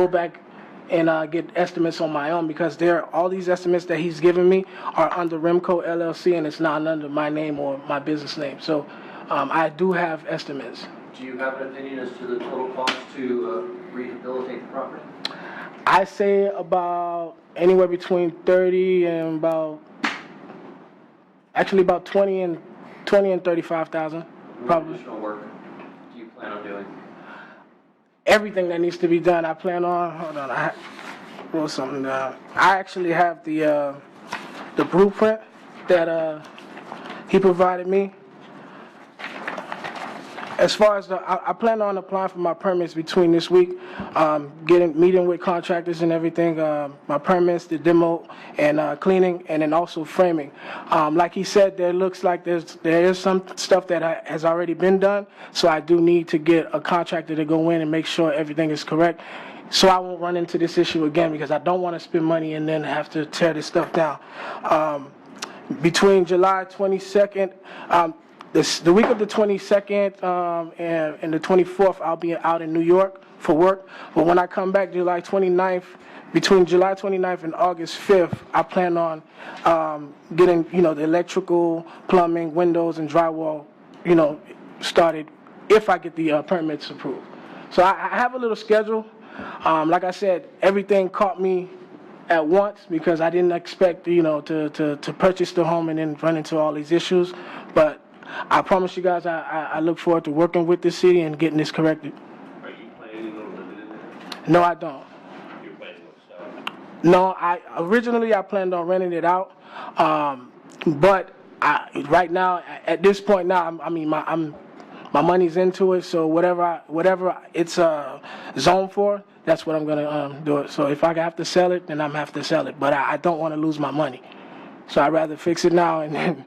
back and get estimates on my own because all these estimates that he's given me are under Remco LLC and it's not under my name or my business name. So I do have estimates. Do you have an opinion as to the total cost to rehabilitate the property? I say about anywhere between 30 and about 20 and 35,000, probably. What additional work do you plan on doing? Everything that needs to be done. I plan on. Hold on, I wrote something down. I actually have the blueprint that he provided me. As far as I plan on applying for my permits between this week, meeting with contractors and everything, my permits, the demo, and cleaning, and then also framing. Like he said, there looks like there is some stuff that has already been done, so I do need to get a contractor to go in and make sure everything is correct, so I won't run into this issue again because I don't want to spend money and then have to tear this stuff down. Between July 22nd, the week of the 22nd and the 24th, I'll be out in New York for work. But when I come back July 29th, between July 29th and August 5th, I plan on getting, the electrical, plumbing, windows, and drywall, started if I get the permits approved. So I have a little schedule. Like I said, everything caught me at once because I didn't expect, to purchase the home and then run into all these issues. But I promise you guys, I look forward to working with the city and getting this corrected. Are you planning on living in there? No, I don't. You're planning on selling? No, originally I planned on renting it out, but right now, at this point now, my money's into it. So whatever it's zoned for, that's what I'm gonna do it. So if I have to sell it, then I'm have to sell it. But I don't want to lose my money, so I'd rather fix it now and then,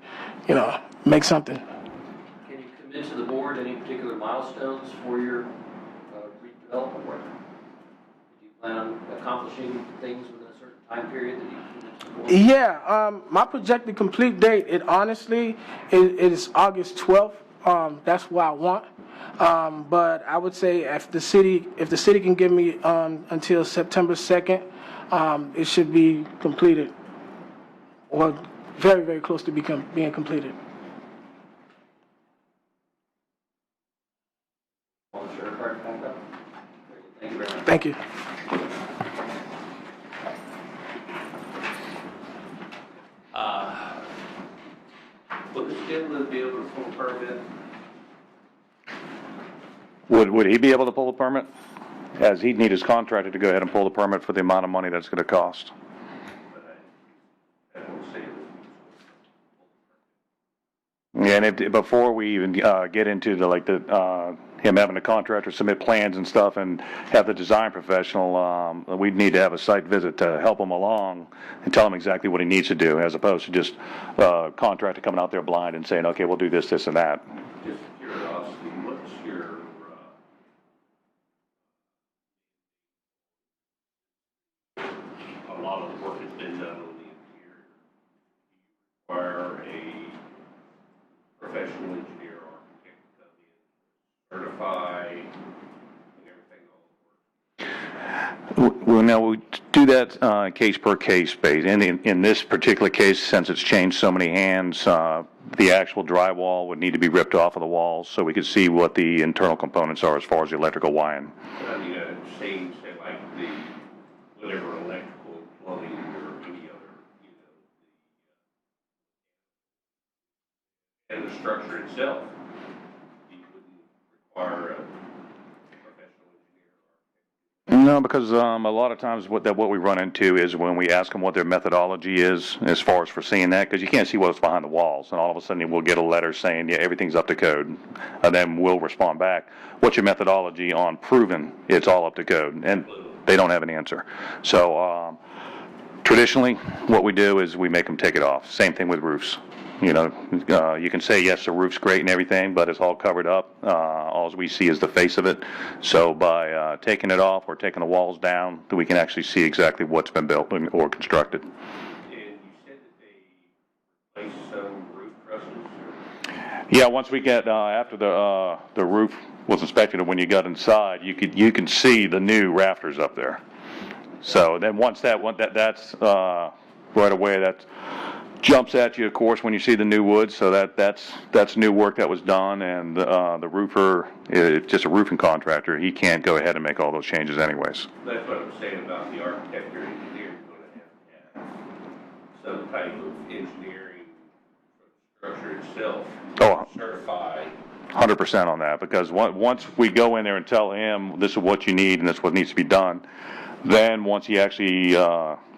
make something. Can you commit to the board any particular milestones for your redevelopment work? Do you plan on accomplishing things within a certain time period that you commit to the board? Yeah, my projected complete date, it honestly, it is August 12th. That's what I want. But I would say if the city can give me until September 2nd, it should be completed, or very, very close to being completed. Thank you very much. Thank you. Would this gentleman be able to pull a permit? Would he be able to pull the permit? As he'd need his contractor to go ahead and pull the permit for the amount of money that's going to cost. I don't see it. Yeah, and before we even get into him having the contractor submit plans and stuff and have the design professional, we'd need to have a site visit to help him along and tell him exactly what he needs to do, as opposed to just contractor coming out there blind and saying, okay, we'll do this, this, and that. Just curiosity, what's your, a lot of the work has been done on the interior. Do you require a professional engineer or architect to come in, certify, and everything all over? Well, now we do that case per case basis. And in this particular case, since it's changed so many hands, the actual drywall would need to be ripped off of the walls so we could see what the internal components are as far as the electrical wiring. I mean, say like the, whatever electrical, plumbing, or any other, and the structure itself, you wouldn't require a professional engineer. No, because a lot of times what we run into is when we ask them what their methodology is as far as for seeing that, because you can't see what's behind the walls, and all of a sudden we'll get a letter saying, yeah, everything's up to code, and then we'll respond back, what's your methodology on proving it's all up to code? And they don't have an answer. So traditionally, what we do is we make them take it off. Same thing with roofs. You can say, yes, the roof's great and everything, but it's all covered up. All we see is the face of it. So by taking it off or taking the walls down, we can actually see exactly what's been built or constructed. And you said that they replaced some roof trusses? Yeah, once we get after the roof was inspected, and when you got inside, you can see the new rafters up there. So then once that's right away, that jumps at you, of course, when you see the new wood. So that's new work that was done, and the roofer, it's just a roofing contractor. He can't go ahead and make all those changes anyways. That's what I'm saying about the architect or engineer. You're going to have some type of engineering for the structure itself. Oh, Certified. 100% on that, because once we go in there and tell him this is what you need and this is what needs to be done, then once he actually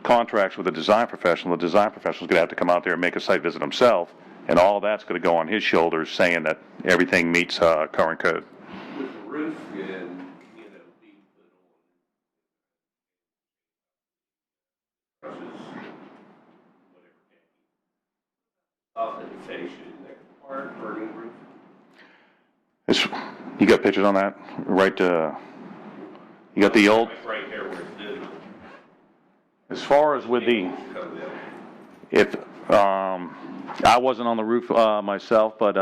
contracts with a design professional, the design professional is going to have to come out there and make a site visit himself, and all of that's going to go on his shoulders, saying that everything meets current code. With the roof and, being put on trusses, whatever, authentication, that required for a new roof? You got pictures on that? Right, you got the old? Right here where it's due. As far as with if I wasn't on the roof myself, but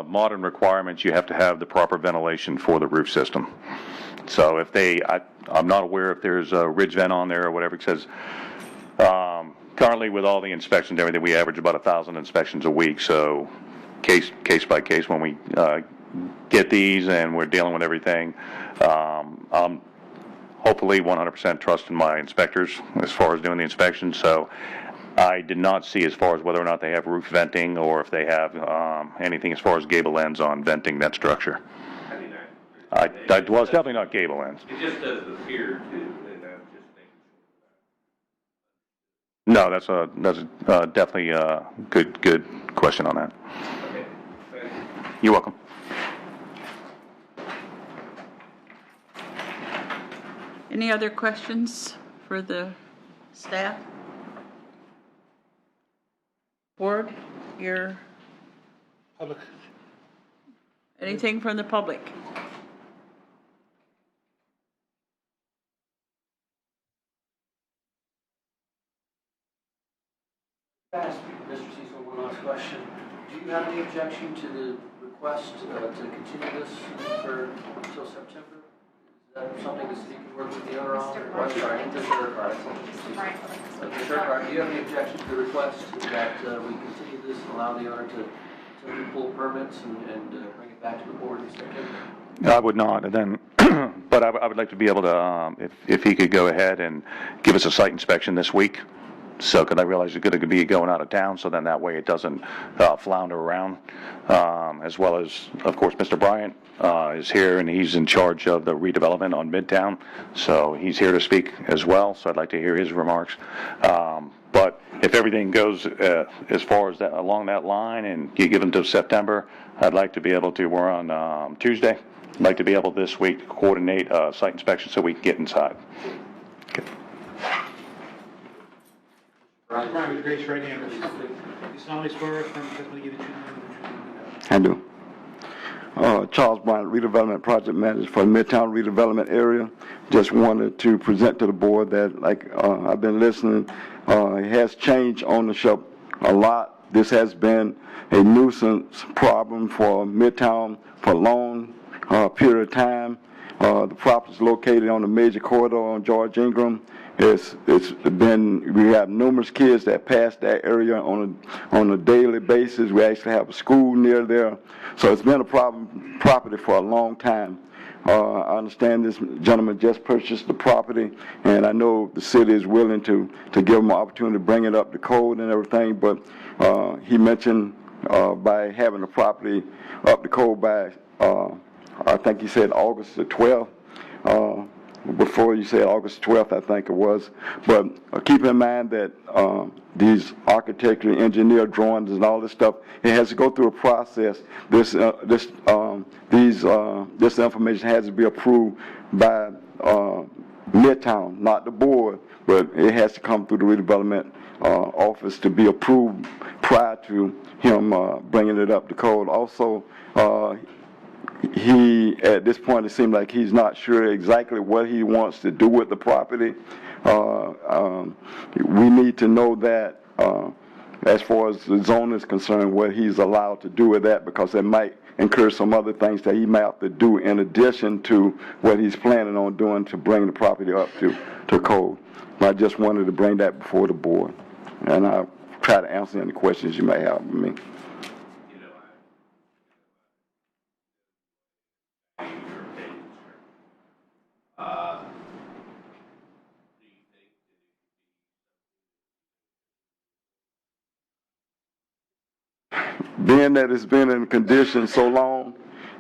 modern requirements, you have to have the proper ventilation for the roof system. So if I'm not aware if there's a ridge vent on there or whatever. It says currently with all the inspections and everything, we average about 1,000 inspections a week. So case by case, when we get these and we're dealing with everything, I'm hopefully 100% trust in my inspectors as far as doing the inspection. So I did not see as far as whether or not they have roof venting or if they have anything as far as gable ends on venting that structure. I mean, Well, it's definitely not gable ends. it just doesn't appear to, and I'm just making No, that's definitely a good question on that. sure. Okay, thank you. You're welcome. Any other questions for the staff? Board, Public. anything from the public? Ask Mr. Cecil one last question. Do you have any objection to the request to continue this until September? Is that something the city can work with the owner on? Or, I'm sorry, Mr. Sherkar. Mr. Sherkar, do you have any objection to the request that we continue this and allow the owner to pull permits and bring it back to the board in September? I would not, and then, but I would like to be able to, if he could go ahead and give us a site inspection this week. So, because I realize you're going to be going out of town, so then that way it doesn't flounder around. As well as, of course, Mr. Bryant is here, and he's in charge of the redevelopment on Midtown. So he's here to speak as well. So I'd like to hear his remarks. But if everything goes as far as that along that line, and you give them to September, I'd like to be able to. We're on Tuesday. I'd like to be able this week to coordinate site inspection so we can get inside. Okay. Brian, would you raise your right hand? You solemnly swear affirm the testimony you give the truth I do. Charles Bryant, Redevelopment Project Manager for the Midtown Redevelopment Area. Just wanted to present to the board that, like I've been listening, it has changed ownership a lot. This has been a nuisance problem for Midtown for a long period of time. The property is located on the major corridor on George Ingram. It's been, we have numerous kids that pass that area on a daily basis. We actually have a school near there. So it's been a problem property for a long time. I understand this gentleman just purchased the property, and I know the city is willing to give him an opportunity to bring it up to code and everything, but he mentioned by having the property up to code by, I think he said August the 12th. Before you said August 12th, I think it was. But keep in mind that these architectural engineer drawings and all this stuff, it has to go through a process. This information has to be approved by Midtown, not the board, but it has to come through the redevelopment office to be approved prior to him bringing it up to code. Also, he, at this point, it seems like he's not sure exactly what he wants to do with the property. We need to know that as far as the zone is concerned, what he's allowed to do with that, because it might incur some other things that he might have to do in addition to what he's planning on doing to bring the property up to code. I just wanted to bring that before the board, and I'll try to answer any questions you may have with me. Being that it's been in condition so long,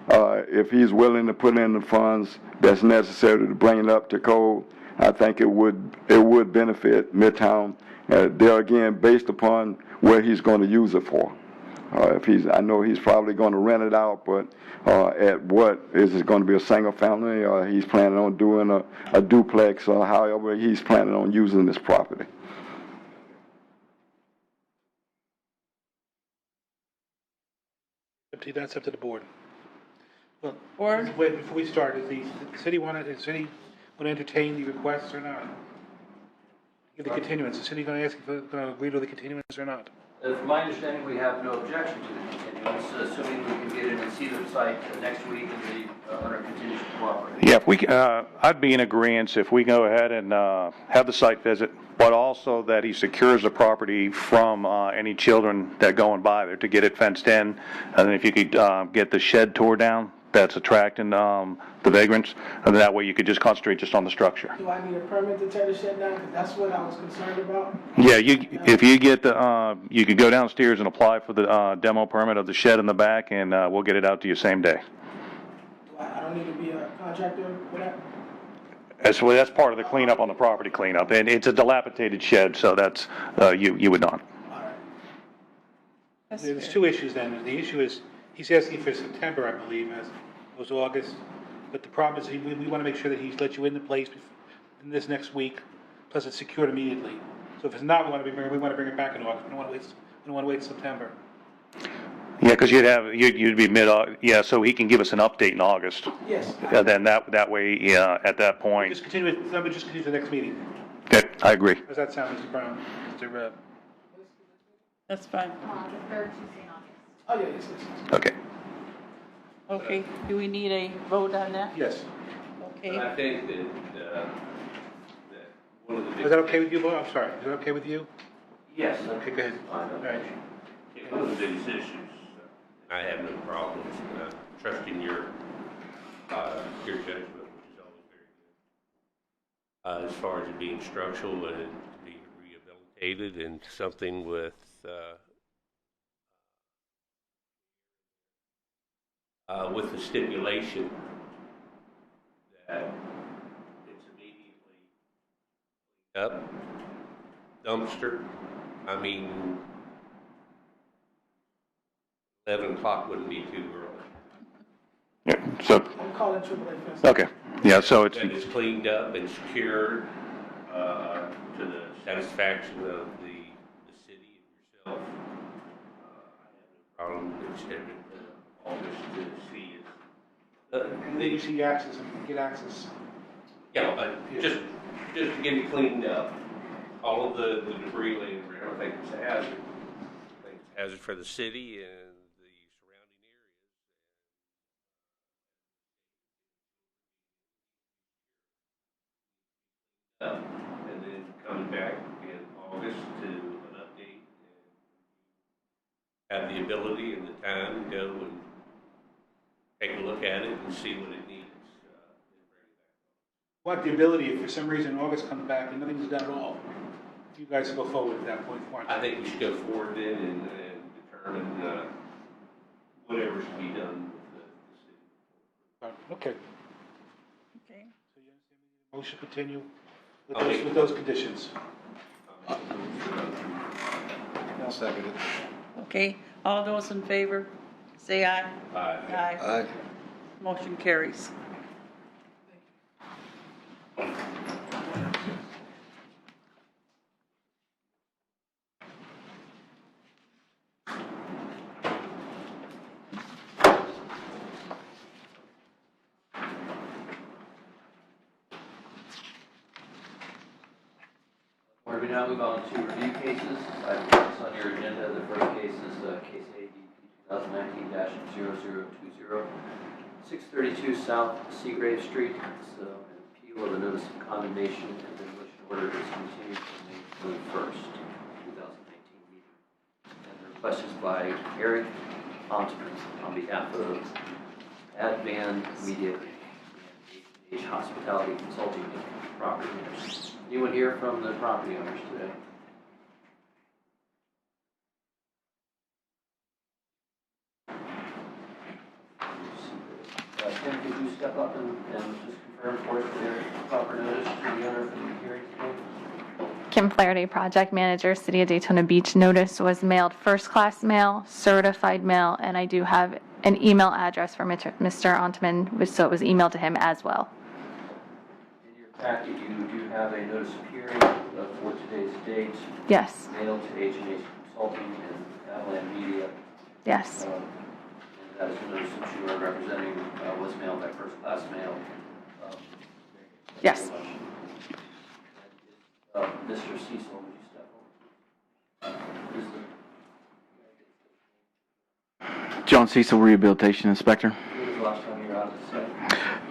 if he's willing to put in the funds that's necessary to bring it up to code, I think it would benefit Midtown. There again, based upon what he's going to use it for. I know he's probably going to rent it out, but at what is it going to be, a single family, or he's planning on doing a duplex, or however he's planning on using this property. That's up to the board. Well, Board? wait, before we start, does the city want to entertain the requests or not? Give the continuance. Is the city going to ask if they're going to agree to the continuance or not? From my understanding, we have no objection to the continuance, assuming we can get in and see the site next week and the owner continues to cooperate. Yeah, if we, I'd be in agreement if we go ahead and have the site visit, but also that he secures the property from any children that going by there to get it fenced in, and then if you could get the shed tore down, that's attracting the vagrants, and that way you could just concentrate just on the structure. Do I need a permit to tear the shed down? 'Cause that's what I was concerned about. Yeah, if you get the, you could go downstairs and apply for the demo permit of the shed in the back, and we'll get it out to you same day. I don't need to be a contractor for that? That's part of the cleanup on the property cleanup, and it's a dilapidated shed, so that's, you would not. There's two issues then. The issue is, he's asking for September, I believe, as opposed to August. But the problem is, we want to make sure that he's let you in the place in this next week, plus it's secured immediately. So if it's not, we want to bring it back in August. We don't want to wait September. Yeah, because you'd be so he can give us an update in August. Yes. Then that way, at that point. Just continue the next meeting. Okay, I agree. Does that sound, Mr. Brown? Mr. That's fine. Third Tuesday in August. Oh, yeah, yes. Okay. Okay, do we need a vote on that? Yes. Okay. I think that one of the big... Is that okay with you, Bob? I'm sorry. Is that okay with you? Yes. Okay, go ahead. All right. One of the biggest issues, I have no problems trusting your judgment, which is always very good. As far as it being structural and to be rehabilitated and something with the stipulation that it's immediately up, dumpster. I mean, 11 o'clock wouldn't be too early. Yeah, so, I'm calling AAA first. okay. Yeah, so it's, That it's cleaned up and secured to the satisfaction of the city and yourself. I have no problem extending August to see it. You see access and get access. Yeah, just to get it cleaned up. All of the debris laying around, I think it's a hazard. I think it's a hazard for the city and the surrounding areas. And then coming back in August to an update and have the ability and the time to go and take a look at it and see what it needs. Want the ability, if for some reason August comes back and nothing's done at all, you guys go forward at that point. I think we should go forward then and determine whatever should be done with the city. Okay. Okay. So you understand the motion continue with those conditions. I'll second it. Okay, all those in favor, say aye. Aye. Aye. Motion carries. We now move on to review cases. Items on your agenda. The first case is case ABP 2019-0020, 632 South Seagrave Street. It's an appeal of a notice of condemnation and demolition order is continued to May 21st, 2019 meeting. And the request is by Eric Ontman on behalf of Advan Media and H Hospitality Consulting property owners. Anyone here from the property owners today? Tim, could you step up and just confirm for us their proper notice to the owner for the hearing today? Kim Flaherty, project manager, City of Daytona Beach. Notice was mailed first class mail, certified mail, and I do have an email address for Mr. Ontman, so it was emailed to him as well. In your packet, you do have a notice of hearing for today's date. Yes. Mailed to H&H Consulting and Avalan Media. Yes. And that is the notice that you are representing was mailed by first class mail. Yes. Mr. Cecil, would you step forward? John Cecil, Rehabilitation Inspector. When was the last time you were out at the site?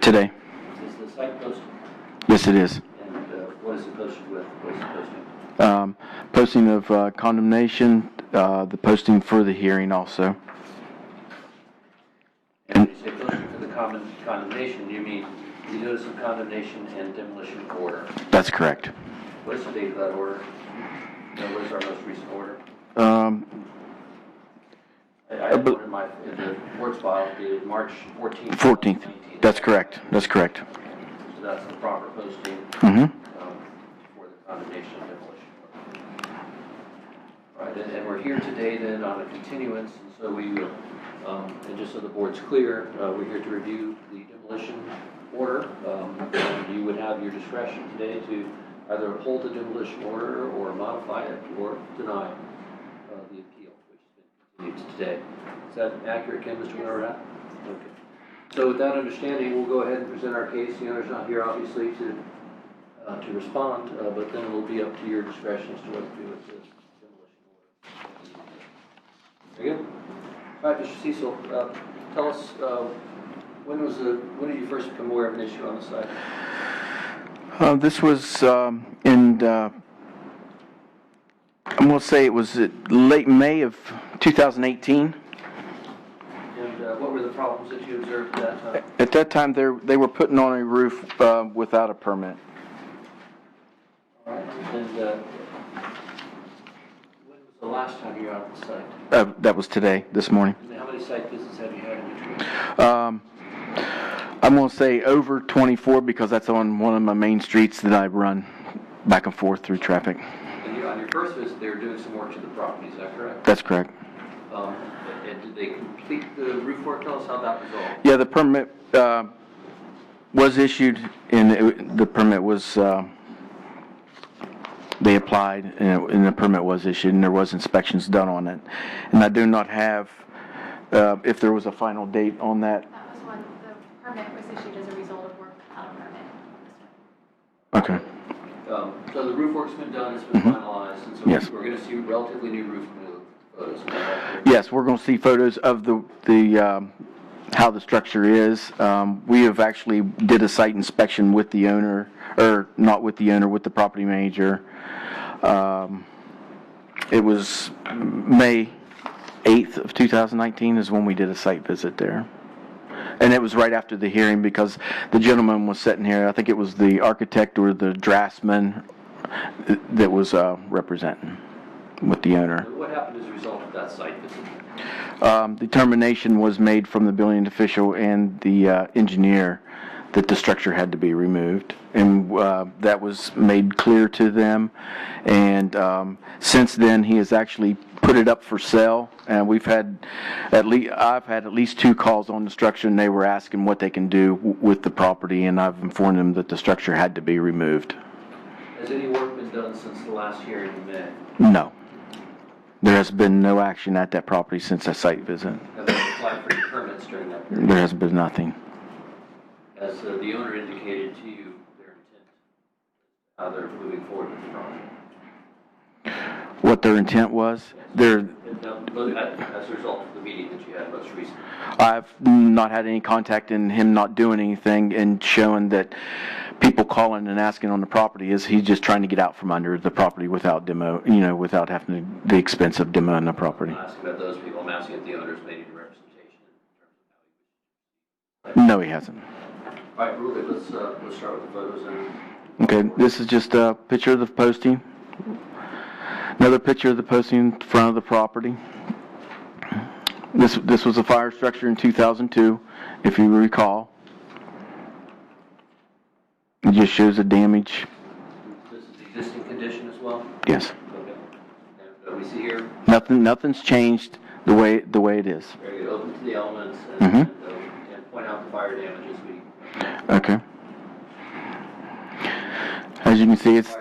Today. Is the site posted? Yes, it is. And what is it posted with? What is it posting? Posting of condemnation, the posting for the hearing also. And when you say posting for the condemnation, you mean the notice of condemnation and demolition order. That's correct. What is the date of that order? What is our most recent order? I have one in the board's file dated March 14th. 14th. That's correct. That's correct. So that's the proper posting Mm-hmm. for the condemnation and demolition order. Right, and we're here today then on a continuance, and so we will, and just so the board's clear, we're here to review the demolition order. And you would have your discretion today to either uphold the demolition order or modify it or deny the appeal, which has been continued to today. Is that accurate, Ken, Mr. Winograd? Okay. So with that understanding, we'll go ahead and present our case. The owner's not here, obviously, to respond, but then it will be up to your discretion as to what to do with the demolition order. Very good. All right, Mr. Cecil, tell us, when did you first become aware of an issue on the site? This was I'm going to say it was late May of 2018. And what were the problems that you observed at that time? At that time, they were putting on a roof without a permit. All right. And when was the last time you were out at the site? That was today, this morning. And how many site visits have you had in between? I'm going to say over 24 because that's on one of my main streets that I run back and forth through traffic. And on your first visit, they were doing some work to the property, is that correct? That's correct. And did they complete the roof work? Tell us how that resolved. Yeah, the permit was issued, and the permit was, they applied, and the permit was issued, and there was inspections done on it. And I do not have, if there was a final date on that. That was when the permit was issued as a result of work on a permit. Okay. So the roof work's been done, it's been finalized, and so Yes. we're going to see relatively new roof photos. Yes, we're going to see photos of the how the structure is. We have actually did a site inspection with the owner, or not with the owner, with the property manager. It was May 8th of 2019 is when we did a site visit there. And it was right after the hearing because the gentleman was sitting here. I think it was the architect or the draftsman that was representing with the owner. What happened as a result of that site visit? Determination was made from the building official and the engineer that the structure had to be removed, and that was made clear to them. And since then, he has actually put it up for sale. And we've had I've had at least 2 calls on the structure, and they were asking what they can do with the property, and I've informed them that the structure had to be removed. Has any work been done since the last hearing in May? No. There has been no action at that property since that site visit. Have they applied for any permits during that period? There has been nothing. Has the owner indicated to you their intent, how they're moving forward with the project? What their intent was? As a result of the meeting that you had most recently? I've not had any contact in him not doing anything and showing that people calling and asking on the property is he's just trying to get out from under the property without demo, without having the expense of demoing the property. I'm not asking about those people, I'm asking if the owner's made any representation in terms of No, he hasn't. All right, Ruben, let's start with the photos and. Okay, this is just a picture of the posting. Another picture of the posting in front of the property. This was a fire structure in 2002, if you recall. It just shows the damage. This is the existing condition as well? Yes. Okay. And we see here. Nothing's changed the way it is. Very good. Open to the elements and point out the fire damage as we. Okay. As you can see, it's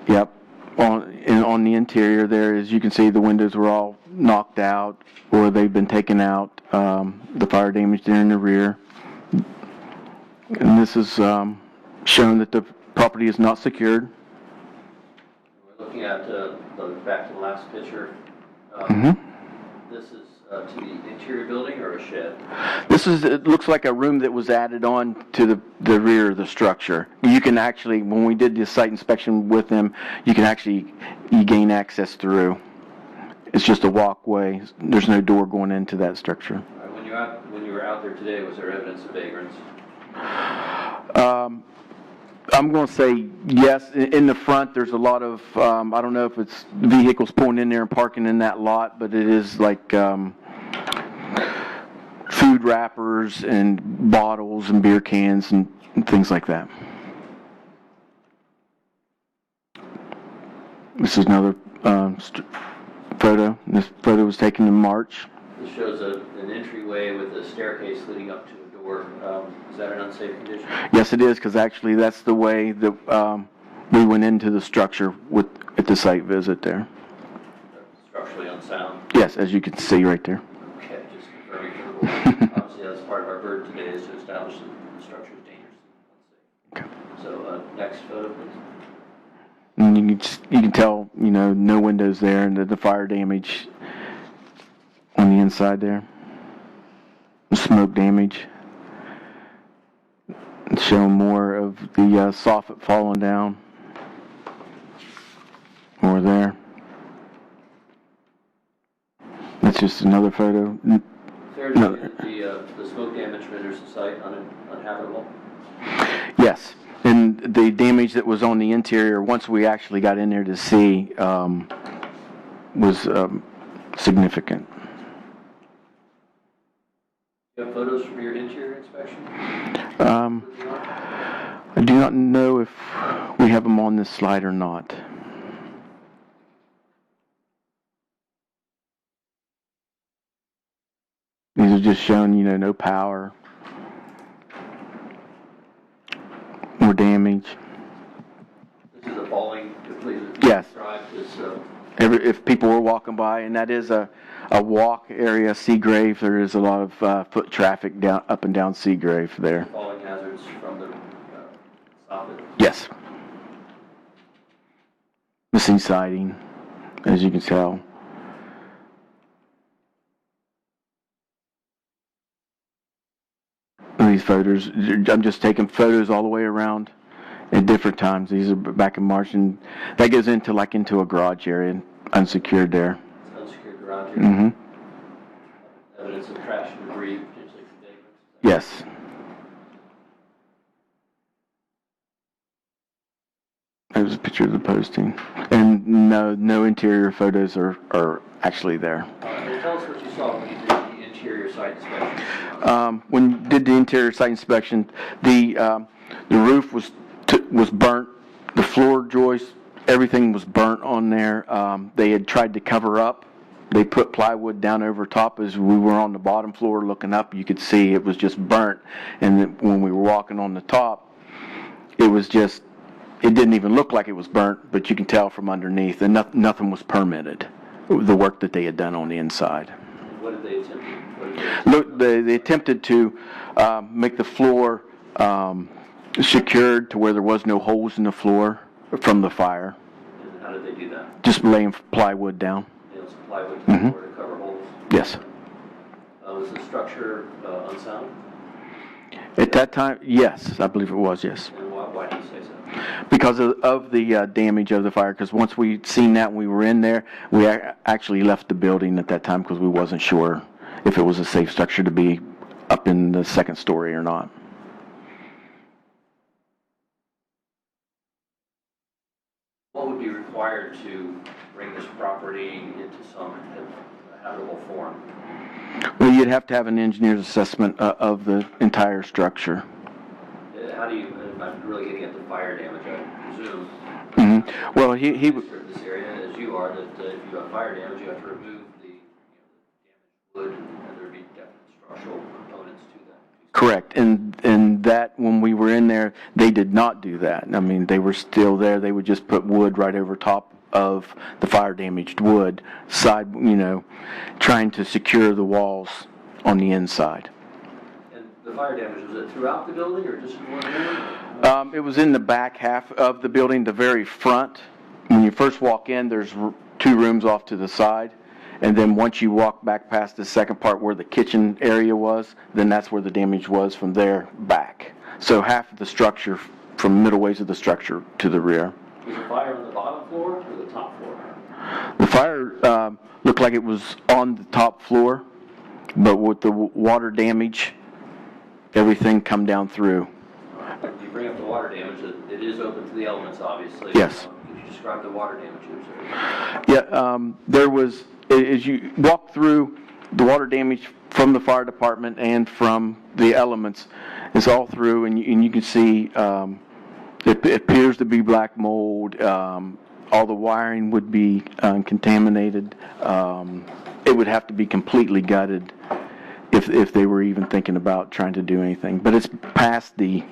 yep. On the interior there, as you can see, the windows were all knocked out or they've been taken out. The fire damage there in the rear. And this is showing that the property is not secured. We're looking at back to the last picture. This is to the interior building or a shed? It looks like a room that was added on to the rear of the structure. You can actually, when we did the site inspection with them, you gain access through. It's just a walkway. There's no door going into that structure. When you're out when you were out there today, was there evidence of vagrants? I'm going to say yes. In the front, there's a lot of, I don't know if it's vehicles pulling in there and parking in that lot, but it is like food wrappers and bottles and beer cans and things like that. This is another photo. This photo was taken in March. This shows an entryway with a staircase leading up to a door. Is that an unsafe condition? Yes, it is, because actually that's the way that we went into the structure at the site visit there. Structurally unsound? Yes, as you can see right there. Okay, just confirming for the board. Obviously, that's part of our burden today is to establish that the structure is dangerous and unsafe. So, next photo, please. And you can tell, no windows there, and the fire damage on the inside there. The smoke damage. It's showing more of the soffit falling down. More there. That's just another photo. Fair to say that the smoke damage renders the site uninhabitable? Yes. And the damage that was on the interior, once we actually got in there to see, was significant. You have photos from your interior inspection? I do not know if we have them on this slide or not. These are just showing, no power or damage. This is a falling completely. Yes. This, If people were walking by, and that is a walk area, Seagrave, there is a lot of foot traffic up and down Seagrave there. Falling hazards from the soffit. Yes. Missing siding, as you can tell. These photos, I'm just taking photos all the way around at different times. These are back in March, and that goes into a garage area, unsecured there. It's an unsecured garage area. Mm-hmm. Evidence of crash and debris, potentially from vagrants. Yes. There's a picture of the posting. And no interior photos are actually there. Tell us what you saw when you did the interior site inspection. When you did the interior site inspection, the roof was burnt, the floor joist, everything was burnt on there. They had tried to cover up. They put plywood down over top. As we were on the bottom floor looking up, you could see it was just burnt. And then when we were walking on the top, it didn't even look like it was burnt, but you can tell from underneath, and nothing was permitted, the work that they had done on the inside. What did they attempt to do? Look, they attempted to make the floor secured to where there was no holes in the floor from the fire. And how did they do that? Just laying plywood down. Nailed some plywood to the floor to cover holes? Yes. Was the structure unsound? At that time, yes, I believe it was, yes. And why do you say so? Because of the damage of the fire, because once we'd seen that and we were in there, we actually left the building at that time because we wasn't sure if it was a safe structure to be up in the second story or not. What would be required to bring this property into some habitable form? Well, you'd have to have an engineer's assessment of the entire structure. How do you, I'm really getting at the fire damage, I presume. Mm-hmm. Well, he in this area, as you are, that if you have fire damage, you have to remove the damaged wood, and there would be definite structural components to that. correct, and that when we were in there, they did not do that. I mean, they were still there. They would just put wood right over top of the fire damaged wood, trying to secure the walls on the inside. The fire damage, was it throughout the building or just in one area? It was in the back half of the building, the very front. When you first walk in, there's 2 rooms off to the side. And then once you walk back past the second part where the kitchen area was, then that's where the damage was from there back. So half of the structure from middle ways of the structure to the rear. Was the fire on the bottom floor or the top floor? The fire looked like it was on the top floor. But with the water damage, everything come down through. You bring up the water damage, it is open to the elements, obviously. Yes. Could you describe the water damage you observed? Yeah, there was, as you walk through, the water damage from the fire department and from the elements is all through, and you can see it appears to be black mold. All the wiring would be contaminated. It would have to be completely gutted if they were even thinking about trying to do anything. But it's past the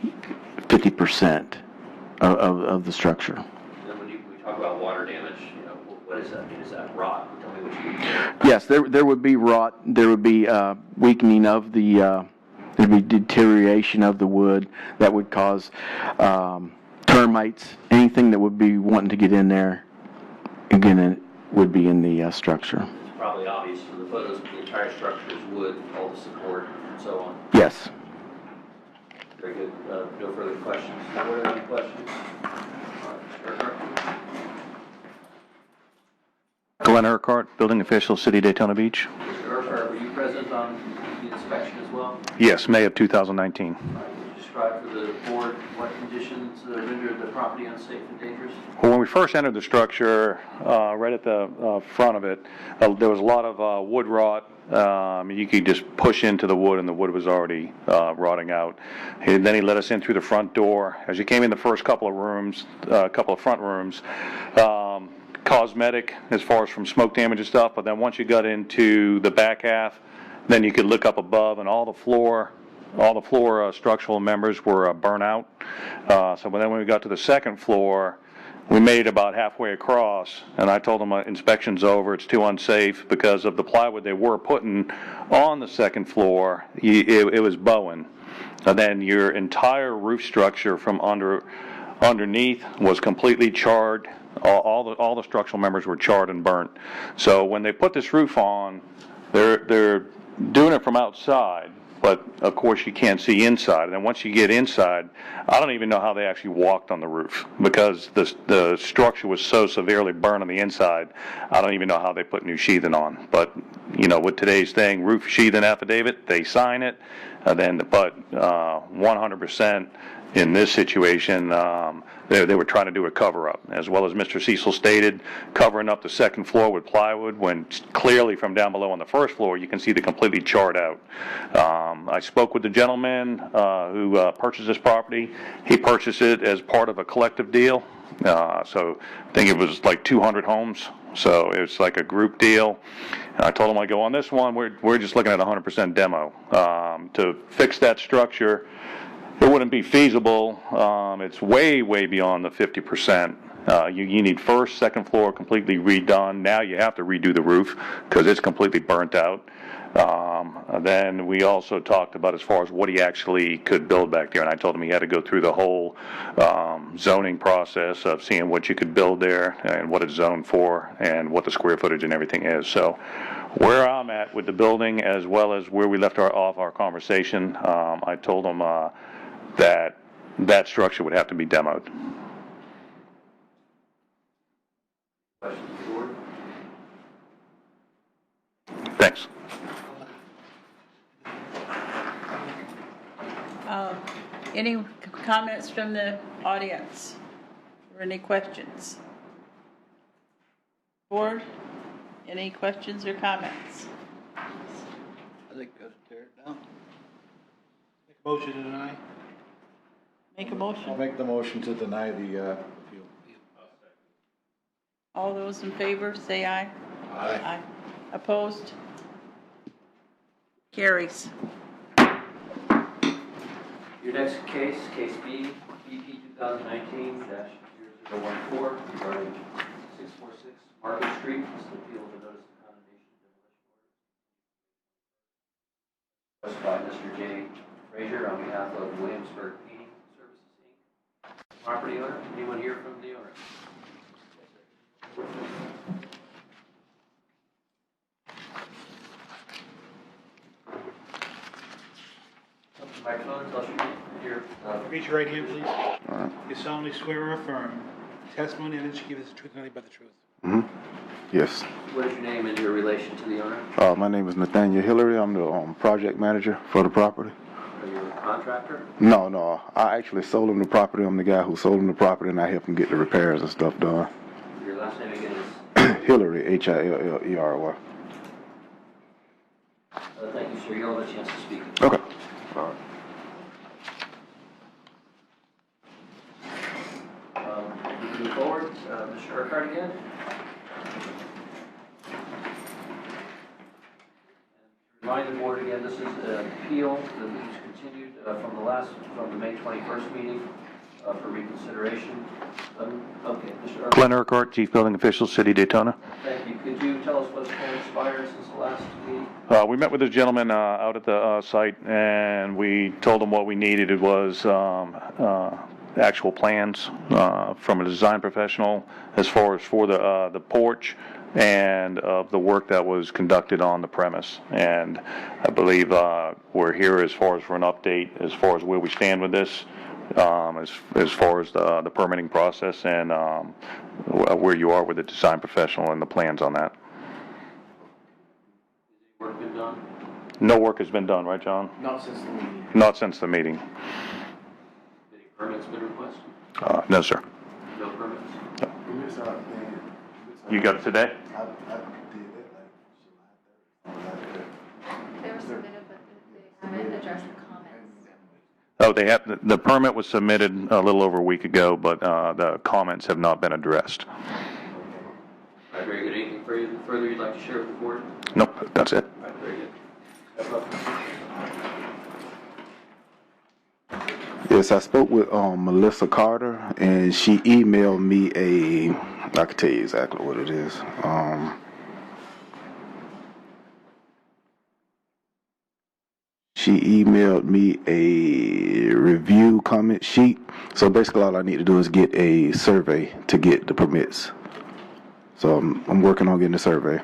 50% of the structure. Then when we talk about water damage, what does that mean? Is that rot? Tell me what you mean. Yes, there would be rot. There would be weakening of the. There'd be deterioration of the wood that would cause termites. Anything that would be wanting to get in there, again, it would be in the structure. It's probably obvious from the photos. The entire structure is wood, all the support, and so on. Yes. Very good. No further questions. Now, what are any questions? Glenn Urquhart, building official, City Daytona Beach. Mr. Urquhart, were you present on the inspection as well? Yes, May of 2019. Could you describe for the board what conditions rendered the property unsafe and dangerous? Well, when we first entered the structure, right at the front of it, there was a lot of wood rot. You could just push into the wood, and the wood was already rotting out. And then he let us in through the front door. As you came in the first couple of rooms, couple of front rooms, cosmetic as far as from smoke damage and stuff, but then once you got into the back half, then you could look up above, and all the floor structural members were burnt out. So then when we got to the second floor, we made it about halfway across, and I told them inspection's over, it's too unsafe because of the plywood they were putting on the second floor. It was bowing. And then your entire roof structure from underneath was completely charred. All the structural members were charred and burnt. So when they put this roof on, they're doing it from outside, but of course you can't see inside. And then once you get inside, I don't even know how they actually walked on the roof because the structure was so severely burned on the inside. I don't even know how they put new sheathing on. But with today's thing, roof sheathing affidavit, they sign it. But 100%. In this situation, they were trying to do a cover-up. As well as Mr. Cecil stated, covering up the second floor with plywood when clearly from down below on the first floor you can see the completely charred out. I spoke with the gentleman who purchased this property. He purchased it as part of a collective deal. So I think it was like 200 homes. So it's like a group deal. And I told him, I go, on this one, we're just looking at 100% demo. To fix that structure, it wouldn't be feasible. It's way, way beyond the 50%. You need first, second floor completely redone. Now you have to redo the roof because it's completely burnt out. Then we also talked about as far as what he actually could build back there, and I told him he had to go through the whole zoning process of seeing what you could build there and what it's zoned for and what the square footage and everything is. So where I'm at with the building as well as where we left off our conversation, I told him that structure would have to be demoed. Questions, board? Thanks. Any comments from the audience or any questions? Board, any questions or comments? I think gotta tear it down. Make a motion to deny. Make a motion. I'll make the motion to deny the appeal. All those in favor, say aye. Aye. Opposed? Carries. Your next case, case B, BP 2019-014, regarding 646 Market Street. This is an appeal of the notice of condemnation demolition order. By Mr. J. Frazier on behalf of Williamsburg Painting Services, Inc. Property owner. Anyone here from the owner? Microphone, tell us your Raise your right hand, please. You solemnly swear or affirm the testimony and that you give us the truth and nothing but the truth. Mm-hmm. Yes. What is your name and your relation to the owner? My name is Nathaniel Hillary. I'm the project manager for the property. Are you a contractor? No. I actually sold him the property. I'm the guy who sold him the property, and I helped him get the repairs and stuff done. Your last name again is? Hillary, Hillery. Thank you, sir. You'll have a chance to speak. Okay. All right. Moving forward, Mr. Urquhart again. Remind the board again, this is an appeal that was continued from the May 21st meeting for reconsideration. Okay, Mr. Urquhart. Glenn Urquhart, Chief Building Official, City of Daytona. Thank you. Could you tell us what's transpired since the last meeting? We met with this gentleman out at the site, and we told him what we needed. It was actual plans from a design professional as far as for the porch and of the work that was conducted on the premise. And I believe we're here as far as for an update as far as where we stand with this, as far as the permitting process and where you are with the design professional and the plans on that. Work been done? No work has been done, right, John? Not since the meeting. Not since the meeting. Any permits been requested? No, sir. No permits? You got it today? They were submitted, but they haven't addressed the comments. Oh, they have, the permit was submitted a little over a week ago, but the comments have not been addressed. All right, very good. Anything further you'd like to share with the board? Nope, that's it. All right, very good. Step up. Yes, I spoke with Melissa Carter, and she emailed me I can tell you exactly what it is. She emailed me a review comment sheet. So basically all I need to do is get a survey to get the permits. So I'm working on getting the survey.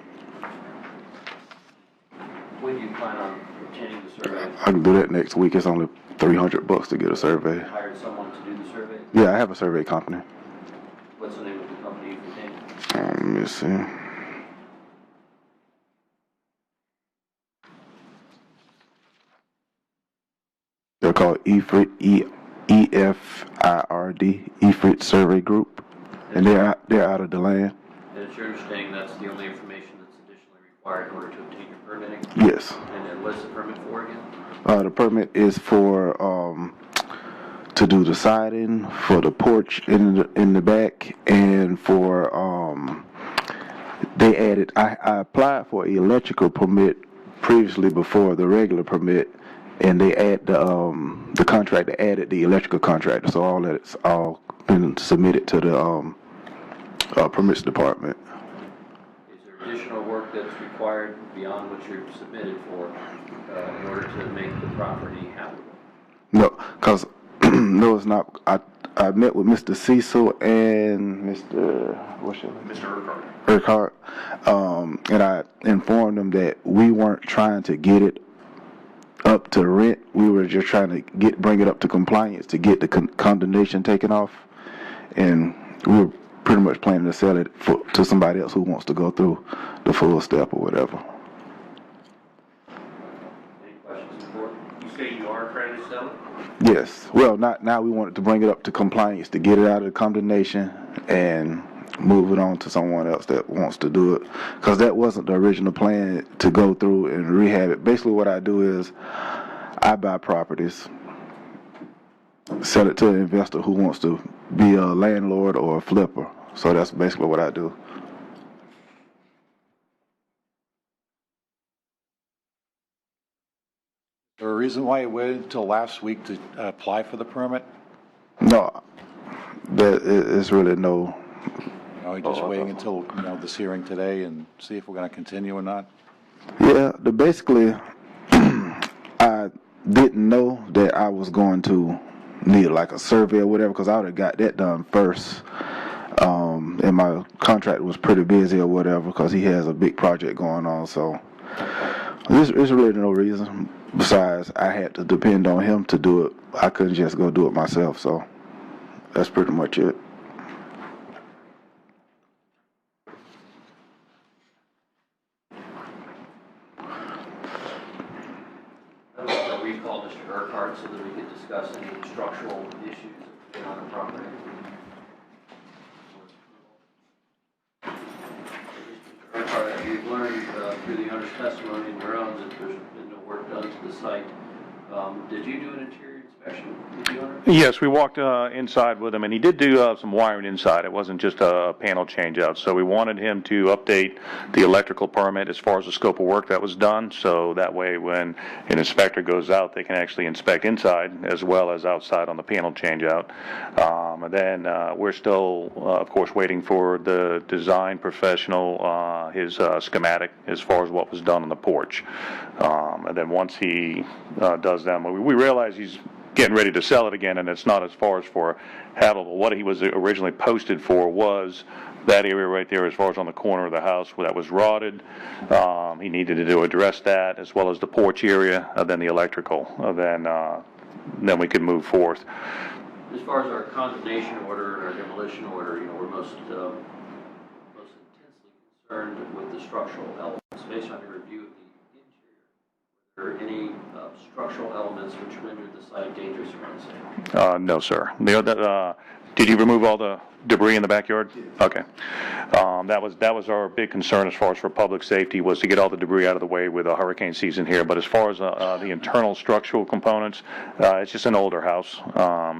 When do you plan on obtaining the survey? I can do that next week. It's only $300 to get a survey. Hired someone to do the survey? Yeah, I have a survey company. What's the name of the company you've retained? Let me see. They're called EFIRD, EFIRD, EFIRD Survey Group, and they're out of DeLand. And it's your understanding that's the only information that's additionally required in order to obtain your permitting? Yes. And then what's the permit for again? The permit is for to do the siding, for the porch in the back, and for they added. I applied for an electrical permit previously before the regular permit, and they add the contractor added the electrical contractor. So all that's all been submitted to the permits department. Is there additional work that's required beyond what you're submitted for in order to make the property habitable? No, because no, it's not. I met with Mr. Cecil and what's your name? Mr. Urquhart, and I informed them that we weren't trying to get it up to rent. We were just trying to bring it up to compliance to get the condemnation taken off, and we were pretty much planning to sell it to somebody else who wants to go through the full step or whatever. Any questions before? You say you are trying to sell it? Yes. Well, not now. We wanted to bring it up to compliance to get it out of the condemnation and move it on to someone else that wants to do it, because that wasn't the original plan to go through and rehab it. Basically what I do is I buy properties, sell it to an investor who wants to be a landlord or a flipper. So that's basically what I do. Is there a reason why you waited until last week to apply for the permit? No, there is really no. You're just waiting until this hearing today and see if we're going to continue or not? Yeah, basically, I didn't know that I was going to need like a survey or whatever, because I would have got that done first. And my contractor was pretty busy or whatever because he has a big project going on. So there's really no reason. Besides, I had to depend on him to do it. I couldn't just go do it myself. So that's pretty much it. call Mr. Urquhart so that we could discuss any structural issues that have been on the property. Mr. Urquhart, we've learned through the owner's testimony and your own that there's been no work done to the site. Did you do an interior inspection with the owner? Yes, we walked inside with him, and he did do some wiring inside. It wasn't just a panel change out. So we wanted him to update the electrical permit as far as the scope of work that was done, so that way when an inspector goes out, they can actually inspect inside as well as outside on the panel change out. And then we're still, of course, waiting for the design professional, his schematic as far as what was done on the porch. And then once he does that, we realize he's getting ready to sell it again, and it's not as far as for habitable. What he was originally posted for was that area right there as far as on the corner of the house where that was rotted. He needed to address that as well as the porch area, then the electrical. Then we could move forth. As far as our condemnation order and our demolition order, we're most intensely concerned with the structural elements. Based on your review of the interior, are there any structural elements which render the site dangerous or unsafe? No, sir. Did you remove all the debris in the backyard? Okay. That was our big concern as far as for public safety, was to get all the debris out of the way with the hurricane season here. But as far as the internal structural components, it's just an older house,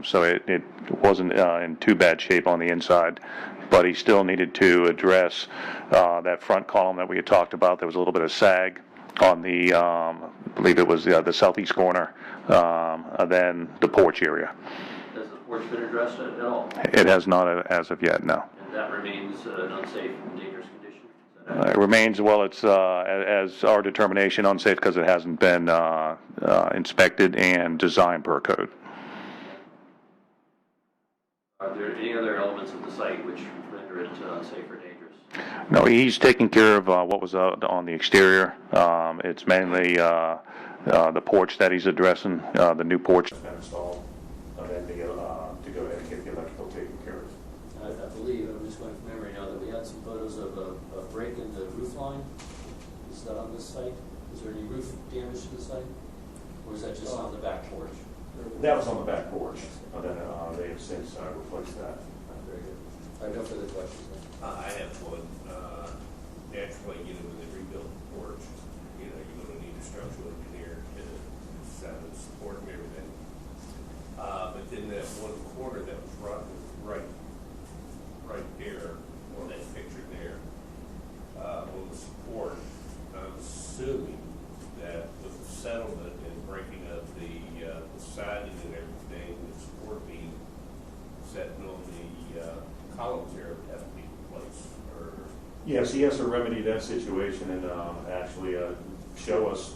so it wasn't in too bad shape on the inside. But he still needed to address that front column that we had talked about. There was a little bit of sag on the, I believe it was the southeast corner, then the porch area. Has the porch been addressed at all? It has not as of yet, no. And that remains an unsafe and dangerous condition? It remains, well, it's as our determination, unsafe because it hasn't been inspected and designed per code. Are there any other elements of the site which render it unsafe or dangerous? No, he's taking care of what was on the exterior. It's mainly the porch that he's addressing, the new porch. Installed, and then to go ahead and get the electrical taken care of. I believe, I'm just going from memory now, that we had some photos of a break in the roof line. Is that on this site? Is there any roof damage to the site? Or is that just on the back porch? That was on the back porch, and then they have since replaced that. Very good. I have no further questions. I have one. Naturally, with a rebuilt porch, you're going to need a structural engineer to sound and support and everything. But then that one corner that was right there, on that picture there, on the support, I'm assuming that with the settlement and breaking up the siding and everything, the support being set on the columns there would have to be replaced. Yes, he has to remedy that situation and actually show us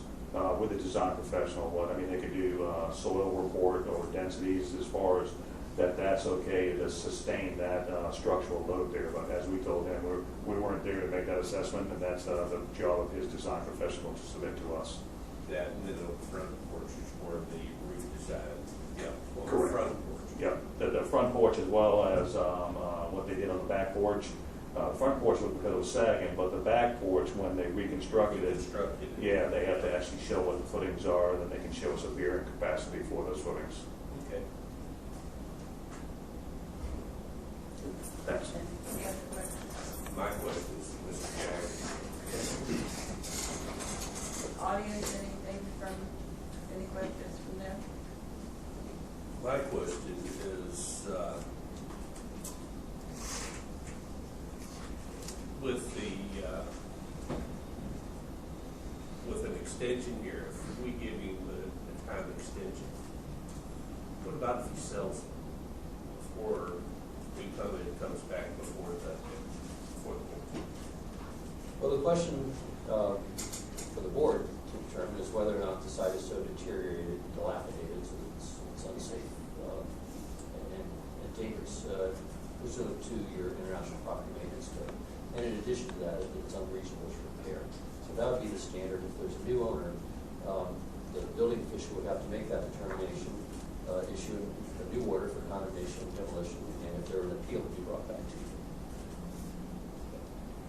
with a design professional what, they could do soil report or densities as far as that's okay to sustain that structural load there. But as we told him, we weren't there to make that assessment, and that's the job of his design professional to submit to us. That middle front porch is for the roof design. Yeah, correct. Front porch. Yeah, the front porch as well as what they did on the back porch. The front porch was because it was sagging, but the back porch, when they reconstructed it, yeah, they have to actually show what the footings are, then they can show us a bearing capacity for those footings. Okay. Thanks. My question is, Mr. Jackson. Audience, anything from, any questions from them? My question is, with an extension here, if we give him the time extension, what about if he sells it before it comes back before the board? Well, the question for the board to determine is whether or not the site is so deteriorated, dilapidated, so it's unsafe and dangerous, pursuant to your International Property Maintenance Code. And in addition to that, it's unreasonable to repair. So that would be the standard. If there's a new owner, the building official would have to make that determination, issue a new order for condemnation, demolition, and if there were an appeal, to be brought back to you.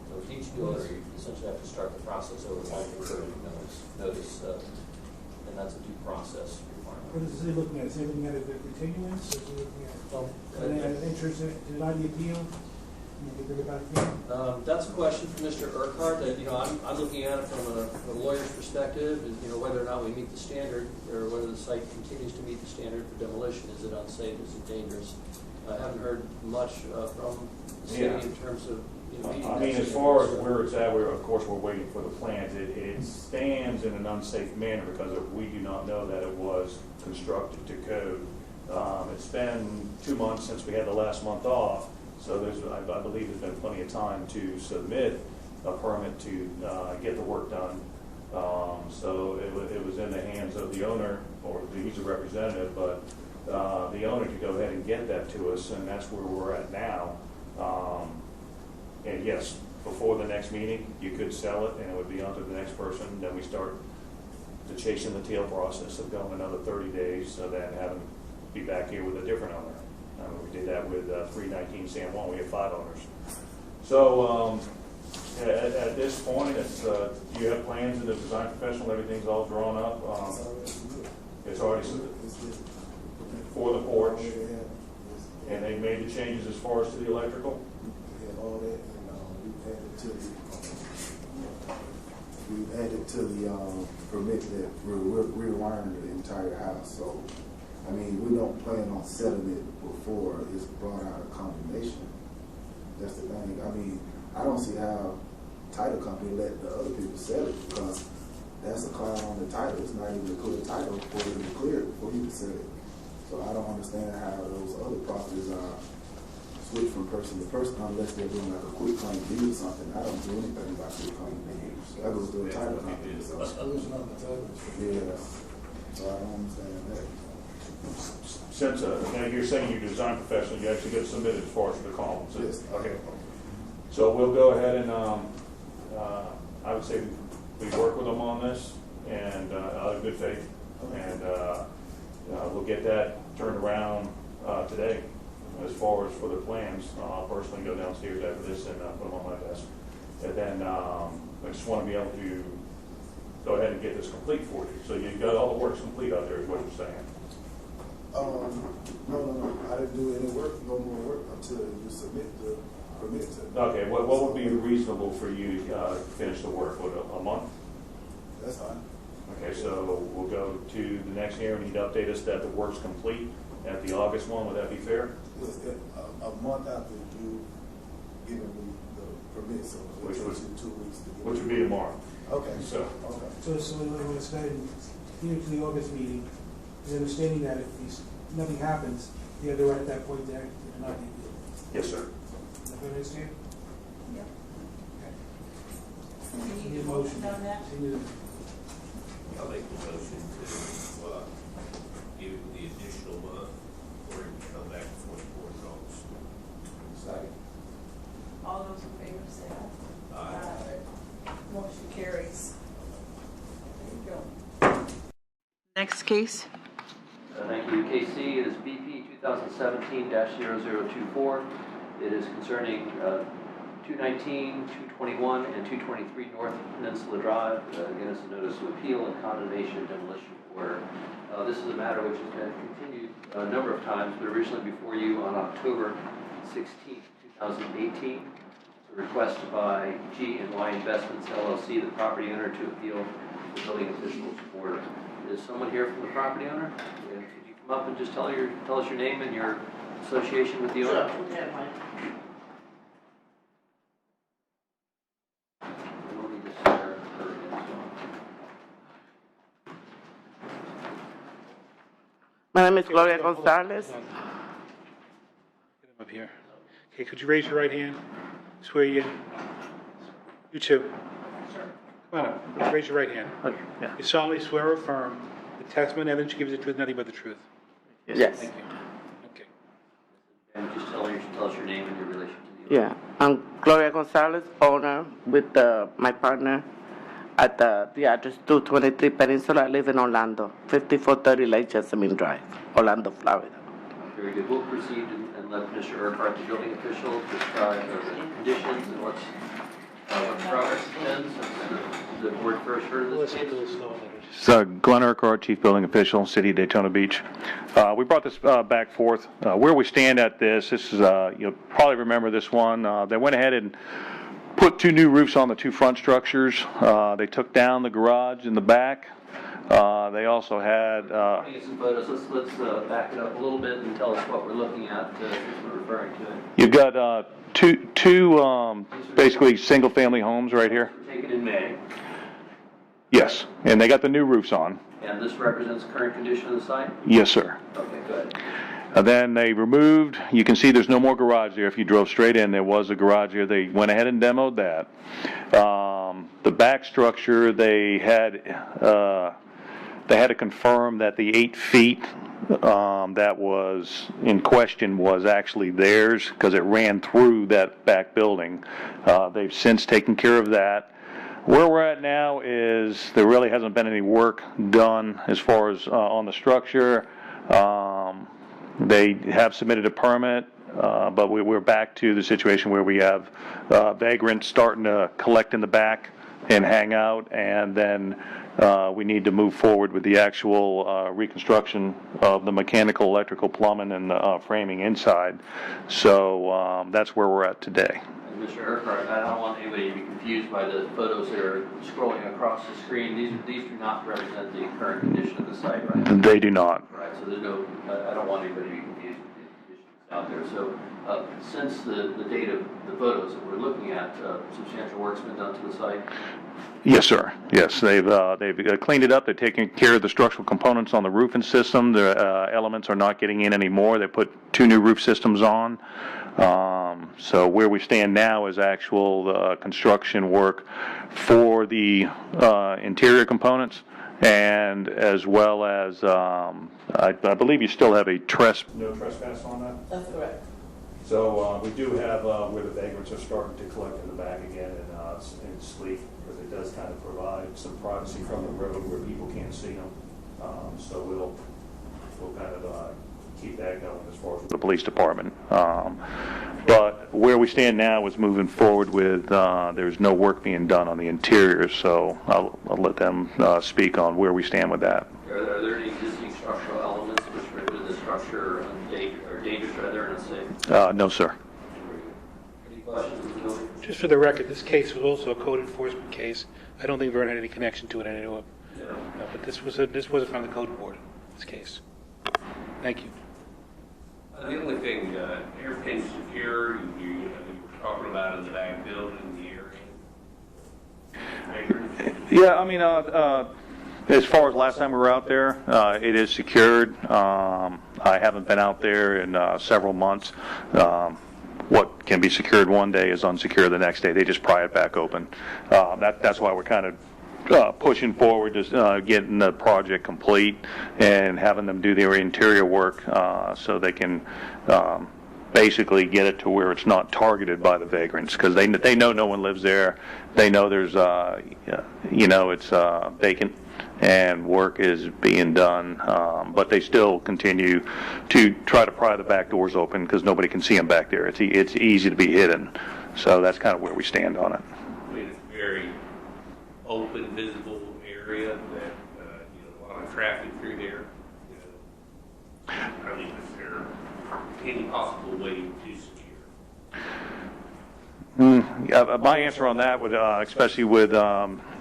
So with each new owner, you essentially have to start the process over by including notice. And and that's a due process requirement. What is he looking at? Is he looking at a continuance, or is he looking at an interest in deny the appeal? And you can bring it back here? That's a question for Mr. Urquhart. That, I'm looking at it from a lawyer's perspective, is, whether or not we meet the standard, or whether the site continues to meet the standard for demolition. Is it unsafe? Is it dangerous? I haven't heard much from the city in terms of, meeting that as standard. far as where it's at, of course, we're waiting for the plans. It stands in an unsafe manner because we do not know that it was constructed to code. It's been 2 months since we had the last month off, so I believe there's been plenty of time to submit a permit to get the work done. So it was in the hands of the owner, or he's a representative, but the owner to go ahead and get that to us, and that's where we're at now. And yes, before the next meeting, you could sell it, and it would be on to the next person. Then we start the chasing the tail process of going another 30 days, so then having to be back here with a different owner. We did that with 319 San Juan. We have 5 owners. So at this point, you have plans in the design professional. Everything's all drawn up. It's already for the porch, and they made the changes as far as to the electrical. All that, and we've added to the permit that we're rewiring the entire house. So, we don't plan on selling it before it's brought out of condemnation. That's the thing. I don't see how title company let the other people sell it, because that's a cloud on the title. It's not even a clear title for it to be cleared before you can sell it. So I don't understand how those other properties are switch from person to person unless they're doing like a quick claim deed or something. I don't do anything about quick claim deeds. I go through a title company. So. Yeah. So I don't understand that. Since now you're saying you're a design professional, you actually get submitted as far as the columns. Yes. Okay. So we'll go ahead and I would say we work with them on this, and out of good faith, and we'll get that turned around today. As far as for the plans, I'll personally go downstairs after this and put them on my desk. And then I just want to be able to go ahead and get this complete for you. So you got all the works complete out there, is what you're saying? No. I didn't do any work, no more work until you submit the permit to. Okay, what would be reasonable for you to finish the work? What, a month? That's fine. Okay, so we'll go to the next hearing. He'd update us that the work's complete at the August one. Would that be fair? A month after you giving me the permit, so Which it would- takes you 2 weeks to get Which would be tomorrow. Okay. So, So when it's going to the August meeting, is understanding that if nothing happens, you have the right at that point to not be appealed. yes, sir. Is that what I understand? Yep. Okay. Need a motion on that? I'll make the motion to give the additional month for him to come back before the board in August. Second. All those in favor say aye. Aye. Motion carries. There you go. Next case. Thank you. KC is BP 2017-0024. It is concerning 219, 221, and 223 North Peninsula Drive. Again, it's a notice of appeal and condemnation demolition order. This is a matter which has been continued a number of times, but originally before you on October 16, 2018. It's a request by G&Y Investments, LLC, the property owner, to appeal the building official's order. Is someone here from the property owner? Could you come up and just tell us your name and your association with the owner? Sure, we have one. And we'll need to swear her in as well. My name is Gloria Gonzalez. Get him up here. Okay, could you raise your right hand? Swear you in. You too. Come on up. Raise your right hand. Okay, yeah. You solemnly swear or affirm the testimony and evidence you give is the truth, nothing but the truth. Yes. Thank you. Okay. And just tell us your name and your relation to the Yeah, I'm Gloria Gonzalez, owner with my partner at the address 223 Peninsula. I live in Orlando, 5430 Lake Jessamine Drive, Orlando, Florida. Very good. We'll proceed and let Mr. Urquhart, the building official, describe the conditions and what progress has been since the the board first heard of this case? So Glenn Urquhart, Chief Building Official, City of Daytona Beach. We brought this back forth. Where we stand at this is, you'll probably remember this one. They went ahead and put 2 new roofs on the 2 front structures. They took down the garage in the back. They also had... Get some photos. Let's back it up a little bit and tell us what we're looking at since we're referring to it. You've got two basically single-family homes right here. Taken in May, Yes, and they got the new roofs on. and this represents current condition of the site? Yes, sir. Okay, good. And then they removed, you can see there's no more garage there. If you drove straight in, there was a garage here. They went ahead and demoed that. The back structure, they had to confirm that the 8 feet that was in question was actually theirs because it ran through that back building. They've since taken care of that. Where we're at now is there really hasn't been any work done as far as on the structure. They have submitted a permit, but we're back to the situation where we have vagrants starting to collect in the back and hang out, and then we need to move forward with the actual reconstruction of the mechanical, electrical, plumbing, and framing inside. So that's where we're at today. Mr. Urquhart, I don't want anybody to be confused by the photos that are scrolling across the screen. These do not represent the current condition of the site, right? They do not. Right, so there's no, I don't want anybody to be confused with the conditions out there. So since the date of the photos that we're looking at, substantial work's been done to the site? Yes, sir. Yes, they've cleaned it up. They're taking care of the structural components on the roofing system. The elements are not getting in anymore. They put 2 new roof systems on. So where we stand now is actual construction work for the interior components, and as well as I believe you still have a No trespass on that? That's correct. So we do have where the vagrants are starting to collect in the back again and sleep, because it does kind of provide some privacy from the road where people can't see them. So we'll kind of keep that going as far as the police department. But where we stand now is moving forward with there's no work being done on the interior, so I'll let them speak on where we stand with that. Are there any existing structural elements which render the structure dangerous rather than unsafe? No, sir. Any questions? Just for the record, this case was also a code enforcement case. I don't think Vern had any connection to it, I know. But this wasn't from the code board, this case. Thank you. The only thing, airpin secure, you were talking about in the back building, the area. Yeah, I mean, as far as last time we were out there, it is secured. I haven't been out there in several months. What can be secured one day is unsecured the next day. They just pry it back open. That's why we're kind of pushing forward to getting the project complete and having them do their interior work so they can basically get it to where it's not targeted by the vagrants, because they know no one lives there. They know there's it's vacant and work is being done, but they still continue to try to pry the back doors open because nobody can see them back there. It's easy to be hidden, so that's kind of where we stand on it. I mean, it's a very open, visible area that a lot of traffic through there. I mean, is there any possible way to secure? My answer on that would, especially with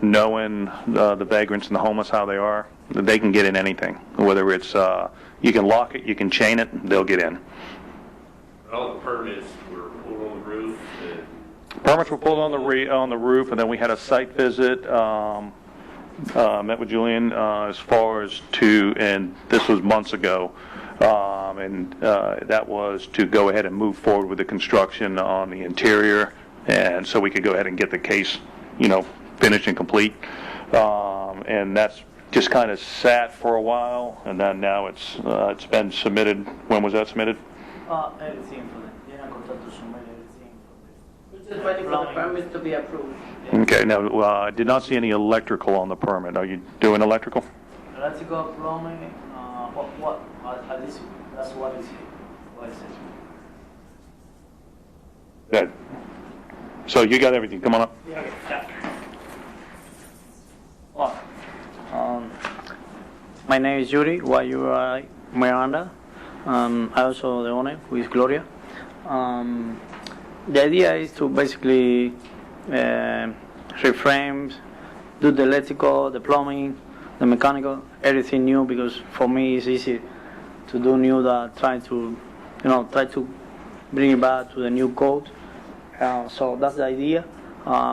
knowing the vagrants and the homeless how they are, they can get in anything. Whether it's you can lock it, you can chain it, they'll get in. All the permits were pulled on the roof. Permits were pulled on the roof, and then we had a site visit. Met with Julian as far as and this was months ago, and that was to go ahead and move forward with the construction on the interior, and so we could go ahead and get the case, finished and complete. And that's just kind of sat for a while, and then now it's been submitted. When was that submitted? Everything for them. Yeah, contractor submit everything for this. We're just waiting for the permit to be approved. Okay. Now, I did not see any electrical on the permit. Are you doing electrical? Electrical plumbing, what, at least, that's what is it. Good. So you got everything. Come on up. Yeah. My name is Yuri Wayura Miranda. I also the owner with Gloria. The idea is to basically reframe, do the electrical, the plumbing, the mechanical, everything new, because for me it's easy to do new than try to bring it back to the new code. So that's the idea.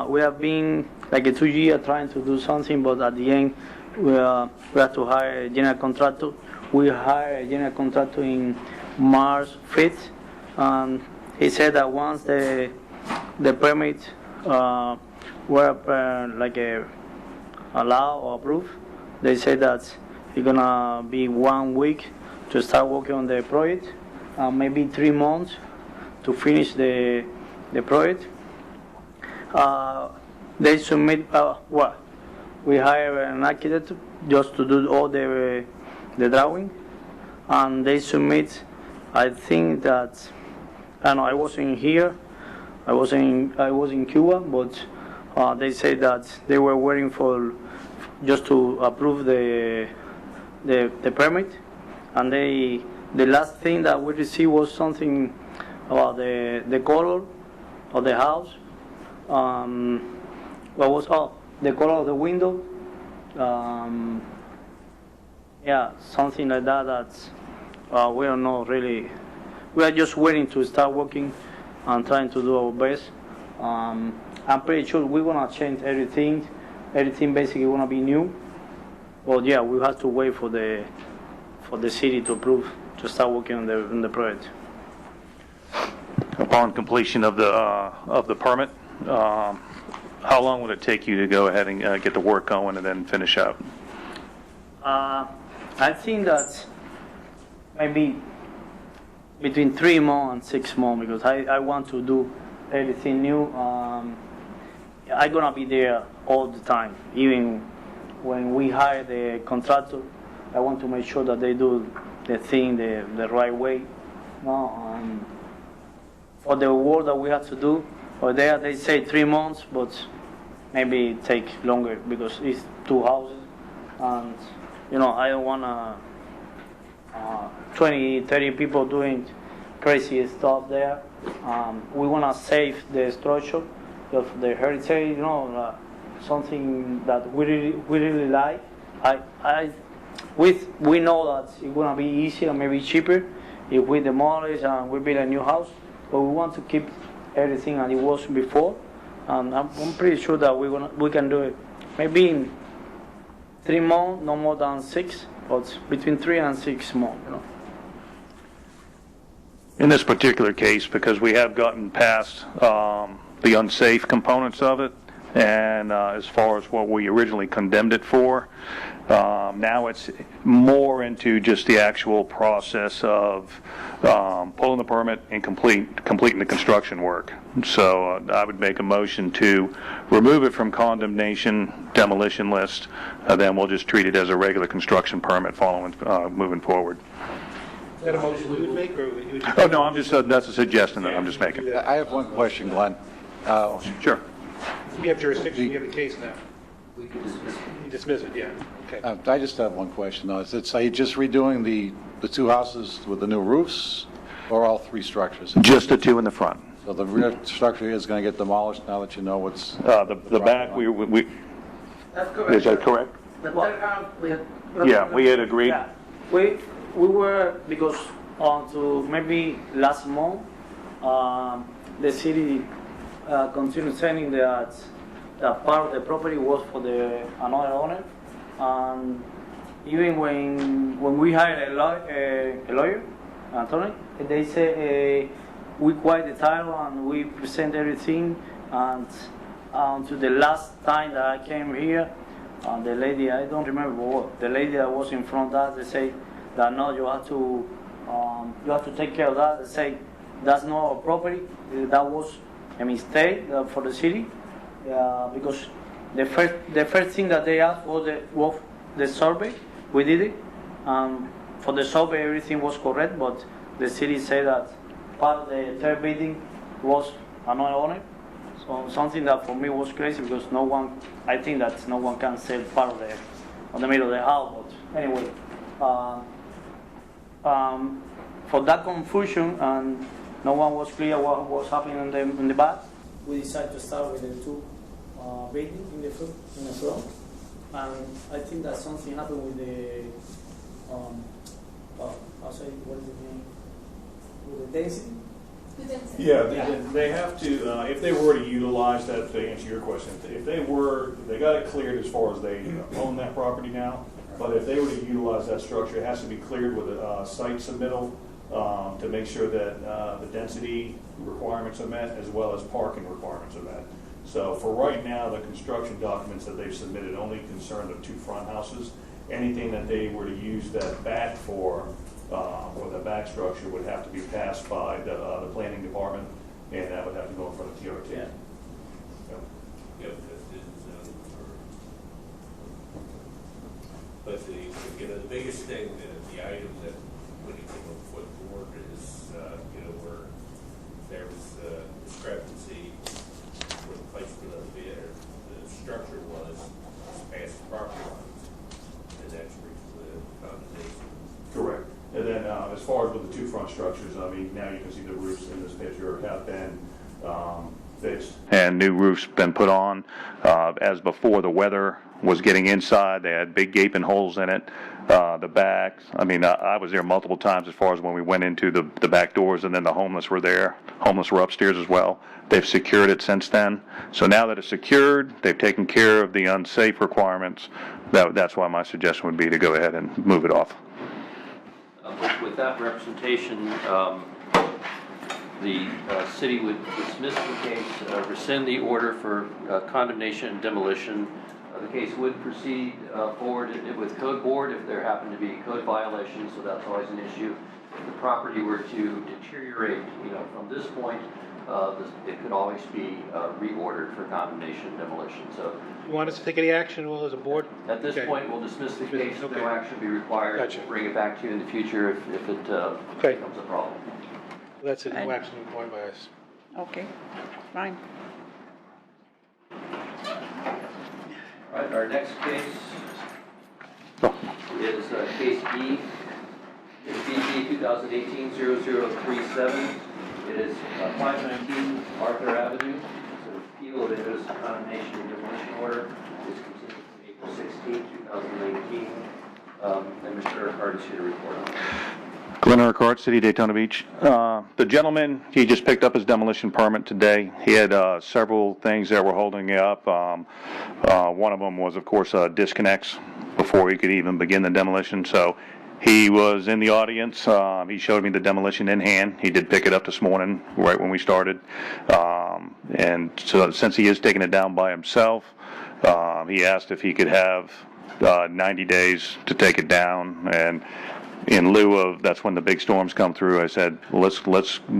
We have been like 2 years trying to do something, but at the end we have to hire a general contractor. We hired a general contractor in March 5th. He said that once the permit were allowed or approved, they said that it's gonna be 1 week to start working on the project, maybe 3 months to finish the project. They submit we hire an architect just to do all the drawing, and they submit. I think that I wasn't here. I was in Cuba, but they said that they were waiting for just to approve the permit, and the last thing that we received was something about the color of the house. The color of the window. Something like that. That we don't know really. We are just waiting to start working and trying to do our best. I'm pretty sure we're gonna change everything. Everything basically gonna be new. But yeah, we have to wait for the city to approve to start working on the project. Upon completion of the permit, how long would it take you to go ahead and get the work going and then finish up? I think that maybe between 3 months and 6 months, because I want to do everything new. I'm gonna be there all the time. Even when we hire the contractor, I want to make sure that they do the thing the right way. For the work that we have to do, or there they say 3 months, but maybe it take longer because it's 2 houses, and I don't wanna 20, 30 people doing crazy stuff there. We wanna save the structure of the heritage, something that we really like. We know that it's gonna be easier, maybe cheaper, if we demolish and we build a new house. But we want to keep everything as it was before, and I'm pretty sure that we can do it. Maybe in 3 months, no more than 6, but between 3 and 6 months. In this particular case, because we have gotten past the unsafe components of it, and as far as what we originally condemned it for, now it's more into just the actual process of pulling the permit and completing the construction work. So I would make a motion to remove it from condemnation demolition list, then we'll just treat it as a regular construction permit moving forward. Is that a motion you would make, or would you? Oh, no, that's a suggestion that I'm just making. I have one question, Glenn. Sure. We have jurisdiction, we have the case now. We can dismiss it. You dismiss it, yeah, okay. I just have one question, though. Are you just redoing the 2 houses with the new roofs, or all 3 structures? Just the 2 in the front. So the rear structure is going to get demolished now that you know what's... The back, That's correct. Is that correct? The third house, Yeah, we had agreed. Yeah. We were, because to maybe last month, the city continued saying that part of the property was for another owner, and even when we hired a lawyer, Anthony, they say we quiet the title and we present everything, and to the last time that I came here, the lady, I don't remember what, the lady that was in front of us, they say that no, you have to take care of that. They say that's not our property. That was a mistake for the city, because the first thing that they asked was the survey. We did it. For the survey, everything was correct, but the city said that part of the third building was another owner. So something that for me was crazy, because I think that no one can sell part of the middle of the house. But anyway, For that confusion and no one was clear what was happening in the back, we decided to start with the two buildings in the front. And I think that something happened with the I'll say what is the name? With the density. Yeah, they have to, if they were to utilize that, to answer your question, if they got it cleared as far as they own that property now, but if they were to utilize that structure, it has to be cleared with a site submittal to make sure that the density requirements are met as well as parking requirements are met. So for right now, the construction documents that they've submitted only concern the two front houses. Anything that they were to use that back for, or the back structure would have to be passed by the planning department, and that would have to go in front of TRT. Yeah. Yeah, because it's, but the biggest thing, the item that when you came up with the board is, where there was discrepancy where the placement of the structure was past the property lines, and that's the condemnation. Correct. And then as far as with the two front structures, I mean, now you can see the roofs in this picture have been fixed. And new roofs been put on. As before, the weather was getting inside. They had big gaping holes in it. The back, I mean, I was there multiple times as far as when we went into the back doors, and then the homeless were there. Homeless were upstairs as well. They've secured it since then. So now that it's secured, they've taken care of the unsafe requirements. That's why my suggestion would be to go ahead and move it off. With that representation, the city would dismiss the case, rescind the order for condemnation and demolition. The case would proceed forward with code board if there happened to be code violations, so that's always an issue. If the property were to deteriorate, from this point, it could always be reordered for condemnation and demolition. So, You want us to take any action as a board? at this point, we'll dismiss the case. No action be required. Gotcha. Bring it back to you in the future if it becomes a problem. That's it, no action required by us. Okay, fine. All right, our next case is case E. It's BP 2018-0037. It is 519 Arthur Avenue. It's an appeal of a notice of condemnation and demolition order. It's continued from April 16, 2019. And Mr. Urquhart is here to report on it. Glenn Urquhart, City of Daytona Beach. The gentleman, he just picked up his demolition permit today. He had several things that were holding it up. One of them was, of course, disconnects before he could even begin the demolition. So he was in the audience. He showed me the demolition in hand. He did pick it up this morning, right when we started. And so since he is taking it down by himself, he asked if he could have 90 days to take it down. And in lieu of, that's when the big storms come through, I said, let's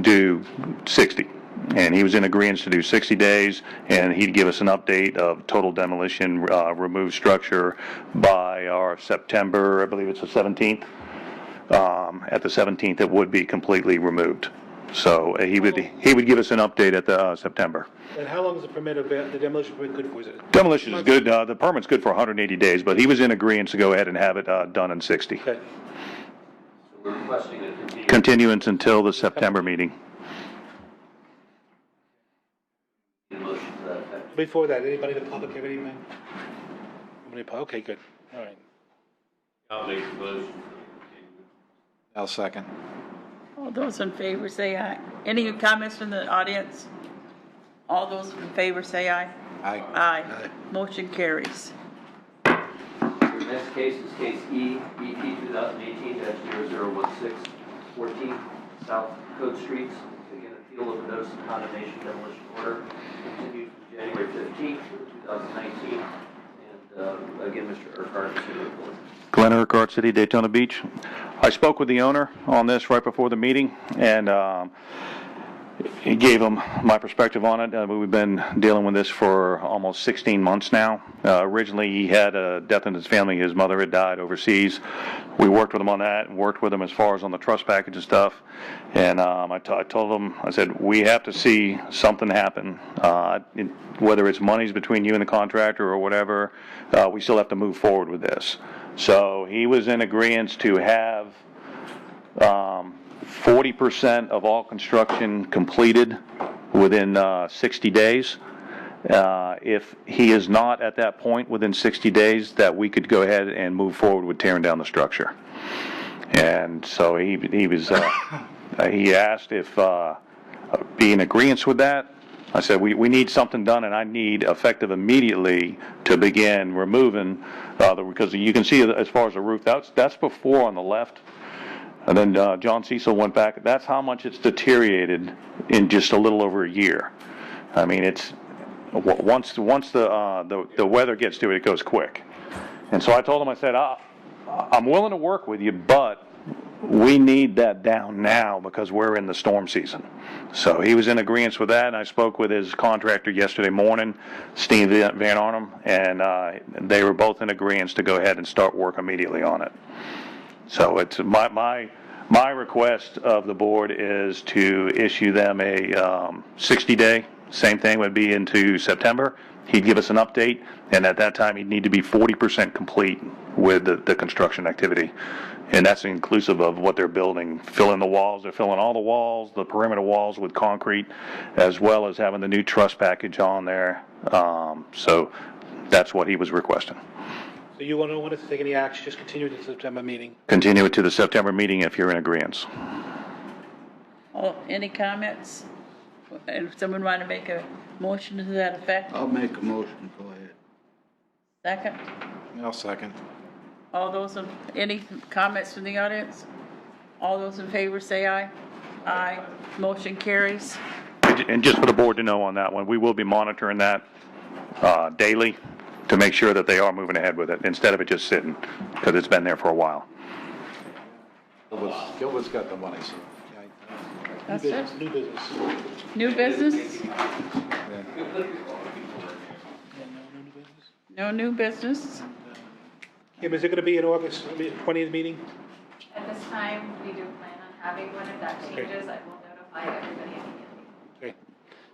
do 60. And he was in agreement to do 60 days, and he'd give us an update of total demolition, removed structure by our September, I believe it's the 17th. At the 17th, it would be completely removed. So he would give us an update at the September. And how long is the demolition permit good for? Is it? Demolition is good. The permit's good for 180 days, but he was in agreement to go ahead and have it done in 60. Okay. We're requesting a Continuance until the September meeting. motion to that effect. Before that, anybody in the public have anything? Okay, good. All right. I'll make the motion. I'll second. All those in favor say aye. Any comments from the audience? All those in favor say aye. Aye. Aye. Motion carries. Your next case is case E, BP 2018-0016, 14 South Code Streets. Again, appeal of a notice of condemnation demolition order continued from January 15th, 2019. And again, Mr. Urquhart is here to report. Glenn Urquhart, City of Daytona Beach. I spoke with the owner on this right before the meeting, and he gave him my perspective on it. We've been dealing with this for almost 16 months now. Originally, he had a death in his family. His mother had died overseas. We worked with him on that and worked with him as far as on the trust package and stuff. And I told him, I said, we have to see something happen. Whether it's monies between you and the contractor or whatever, we still have to move forward with this. So he was in agreement to have 40% of all construction completed within 60 days. If he is not at that point within 60 days, that we could go ahead and move forward with tearing down the structure. And so he was he asked if be in agreement with that. I said we need something done, and I need effective immediately to begin removing because you can see as far as the roof, that's before on the left. And then John Cecil went back. That's how much it's deteriorated in just a little over a year. I mean, it's once the weather gets to it, it goes quick. And so I told him, I said, I'm willing to work with you, but we need that down now because we're in the storm season. So he was in agreement with that, and I spoke with his contractor yesterday morning, Steve Van Arnhem, and they were both in agreement to go ahead and start work immediately on it. So it's my request of the board is to issue them a 60-day. Same thing would be into September. He'd give us an update, and at that time he'd need to be 40% complete with the construction activity. And that's inclusive of what they're building. Filling the walls, they're filling all the walls, the perimeter walls with concrete, as well as having the new truss package on there. So that's what he was requesting. So you don't want us to take any action, just continue to the September meeting? Continue it to the September meeting if you're in agreement. Oh, any comments? If someone want to make a motion to that effect? I'll make a motion, go ahead. Second? I'll second. All those, any comments from the audience? All those in favor say aye. Aye. Motion carries. And just for the board to know on that one, we will be monitoring that daily to make sure that they are moving ahead with it instead of it just sitting, because it's been there for a while. Gilbert's got the money, so. That's it? New business. New business? No new business? Kim, is it going to be an August 20th meeting? At this time, we do plan on having one. If that changes, I will notify everybody immediately. Okay.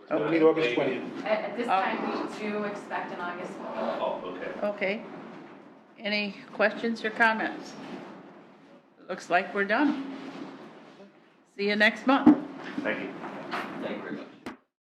So we'll meet August 20th. At this time, we do expect an August meeting. Oh, okay. Okay. Any questions or comments? Looks like we're done. See you next month. Thank you. Thank you very much.